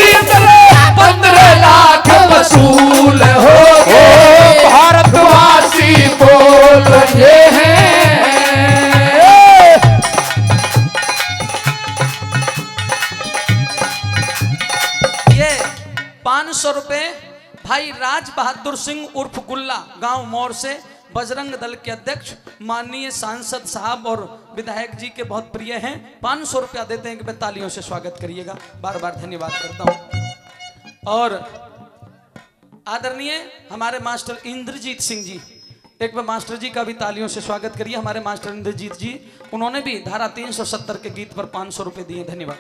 15 लाख वसूल हो गए। भारतवासी बोल रहे हैं। ये 500 रुपए भाई राज बहादुर सिंह उर्फ गुल्ला, गांव मोर से, बजरंग दल के अध्यक्ष, माननीय सांसद साहब और विधायक जी के बहुत प्रिय हैं। 500 रुपया देते हैं कि मैं तालियों से स्वागत करिएगा, बार बार धन्यवाद करता हूं। और आदरणीय हमारे मास्टर इंद्रजीत सिंह जी, एक बार मास्टर जी का भी तालियों से स्वागत करिए। हमारे मास्टर इंद्रजीत जी, उन्होंने भी धारा 370 के गीत पर 500 रुपए दिए, धन्यवाद।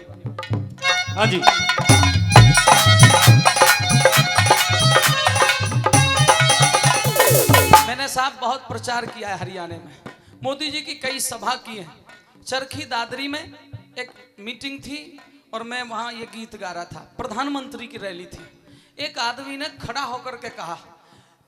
हाँ जी। मैंने साहब बहुत प्रचार किया है हरियाणा में, मोदी जी की कई सभा की है। चरखी दादरी में एक मीटिंग थी और मैं वहां ये गीत गा रहा था, प्रधानमंत्री की रैली थी। एक आदमी ने खड़ा होकर के कहा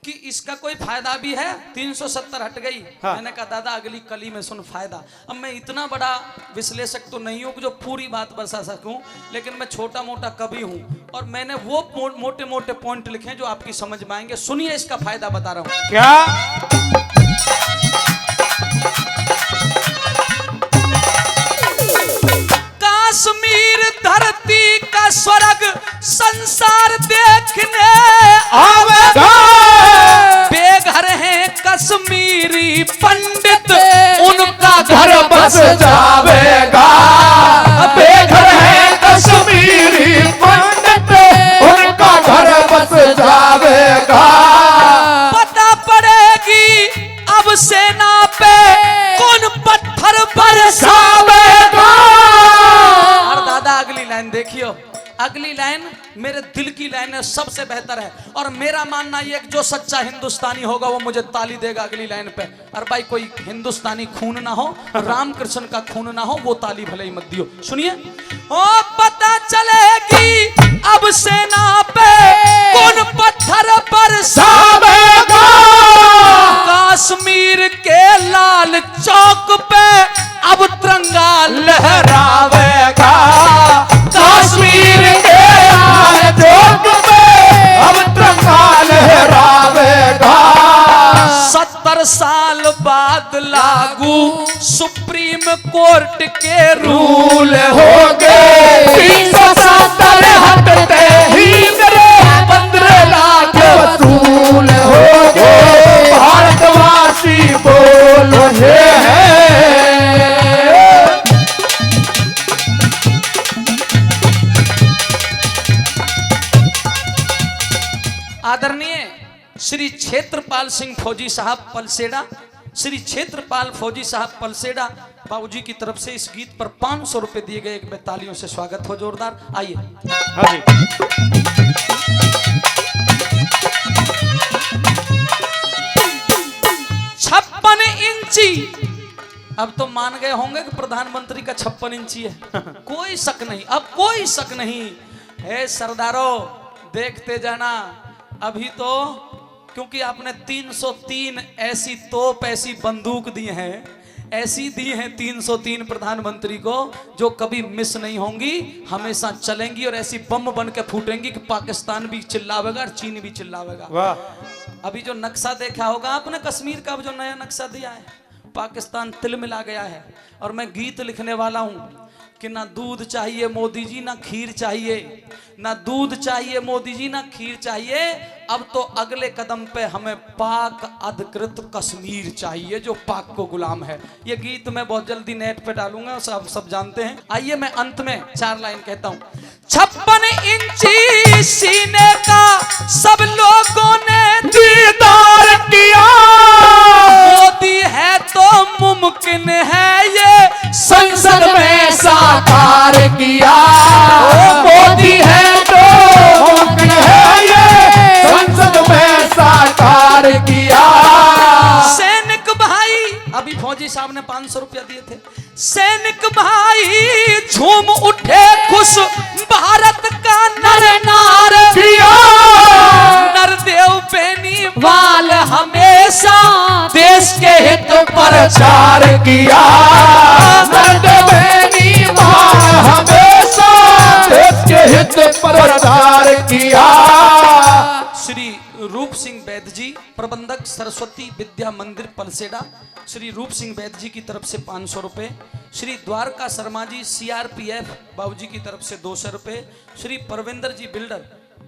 कि इसका कोई फायदा भी है। 370 हट गई। हाँ। मैंने कहा दादा अगली कली में सुन फायदा। अब मैं इतना बड़ा विश्लेषक तो नहीं हूं कि जो पूरी बात बता सकूं, लेकिन मैं छोटा मोटा कवि हूं और मैंने वो मोटे मोटे पॉइंट लिखे जो आपकी समझ में आएंगे। सुनिए, इसका फायदा बता रहा हूं। क्या? कश्मीर धरती का स्वर्ग संसार देखने आवेगा। बेघर हैं कश्मीरी पंडित, उनका घर बस जावेगा। बेघर है कश्मीरी पंडित, उनका घर बस जावेगा। पता पड़ेगी अब सेना पे कौन पत्थर बरसावेगा। और दादा अगली लाइन देखियो, अगली लाइन मेरे दिल की लाइन है, सबसे बेहतर है। और मेरा मानना ये कि जो सच्चा हिंदुस्तानी होगा वो मुझे ताली देगा अगली लाइन पे। और भाई कोई हिंदुस्तानी खून ना हो, रामकृष्ण का खून ना हो, वो ताली भले ही मत दियो। सुनिए, ओ पता चलेगी अब सेना पे कौन पत्थर पर सावेगा, कश्मीर के लाल चौक पे अब तिरंगा लहरावेगा, कश्मीर के लाल चौक पे अब तिरंगा लहरावेगा। 70 साल बाद लागू सुप्रीम कोर्ट के रूल हो गए 370 हटते ही मेरे 15 लाख वसूल हो गए। भारतवासी बोल रहे हैं। आदरणीय श्री क्षेत्रपाल सिंह फौजी साहब पलसेड़ा, श्री क्षेत्रपाल फौजी साहब पलसेड़ा बाबूजी की तरफ से इस गीत पर 500 रुपए दिए गए। एक तालियों से स्वागत हो जोरदार। आइए। हाँ जी। 56 इंची। अब तो मान गए होंगे कि प्रधानमंत्री का 56 इंची है। कोई शक नहीं, अब कोई शक नहीं है। सरदारों देखते जाना, अभी तो क्योंकि आपने 303 ऐसी तोप, ऐसी बंदूक दी हैं, ऐसी दी हैं 303 प्रधानमंत्री को जो कभी मिस नहीं होंगी, हमेशा चलेंगी और ऐसी बम बन के फूटेंगी कि पाकिस्तान भी चिल्लावेगा और चीन भी चिल्लावेगा। वाह। अभी जो नक्शा देखा होगा आपने कश्मीर का, जो नया नक्शा दिया है, पाकिस्तान तिल मिला गया है। और मैं गीत लिखने वाला हूं कि ना दूध चाहिए मोदी जी, ना खीर चाहिए, ना दूध चाहिए मोदी जी, ना खीर चाहिए। अब तो अगले कदम पे हमें पाक अधिकृत कश्मीर चाहिए जो पाक को गुलाम है। ये गीत मैं बहुत जल्दी नेट पे डालूंगा, सब जानते हैं। आइए मैं अंत में 4 लाइन कहता हूं। 56 इंची सीने का सब लोगों ने दीदार किया, मोदी है तो मुमकिन है ये संसद में साकार किया। मोदी है तो मुमकिन है ये संसद में साकार किया। सैनिक भाई, अभी फौजी साहब ने 500 रुपया दिए थे। सैनिक भाई झूम उठे खुश, भारत का नर नार किया। नरदेव बेनीवाल हमेशा देश के हित पर प्रचार किया। नरदेव बेनीवाल हमेशा देश के हित पर प्रचार किया। श्री रूप सिंह वैद्य जी, प्रबंधक सरस्वती विद्या मंदिर पलसेड़ा, श्री रूप सिंह वैद्य जी की तरफ से 500 रुपए। श्री द्वारका शर्मा जी CRPF बाबूजी की तरफ से 200 रुपए। श्री परविंदर जी बिल्डर,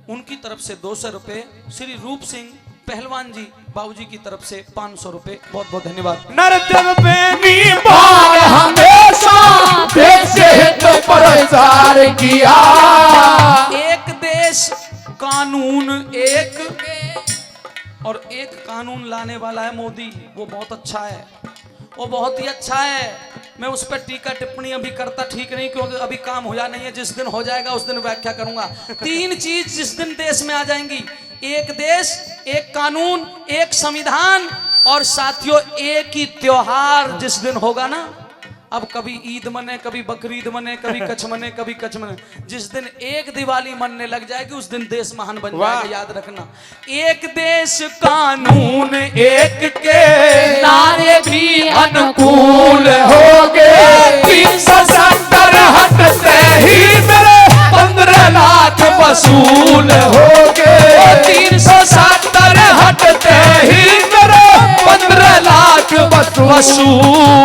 उनकी तरफ से 200 रुपए। श्री रूप सिंह पहलवान जी बाबूजी की तरफ से 500 रुपए। बहुत बहुत धन्यवाद। नरदेव बेनीवाल हमेशा देश के हित पर प्रचार किया। एक देश कानून एक, और एक कानून लाने वाला है मोदी। वो बहुत अच्छा है, वो बहुत ही अच्छा है। मैं उस पर टीका टिप्पणी अभी करता ठीक नहीं, क्योंकि अभी काम हुआ नहीं है। जिस दिन हो जाएगा उस दिन व्याख्या करूंगा। 3 चीज जिस दिन देश में आ जाएंगी, एक देश, एक कानून, एक संविधान, और साथियों एक ही त्योहार जिस दिन होगा ना, अब कभी ईद मने, कभी बकरीद मने, कभी कच्छ मने, कभी कच्छ मने, जिस दिन एक दिवाली मनने लग जाएगी उस दिन देश महान बन जाएगा। याद रखना, एक देश कानून एक के नारे भी अनुकूल हो गए। 370 हटते ही मेरे 15 लाख वसूल हो गए। 370 हटते ही मेरे 15 लाख वसूल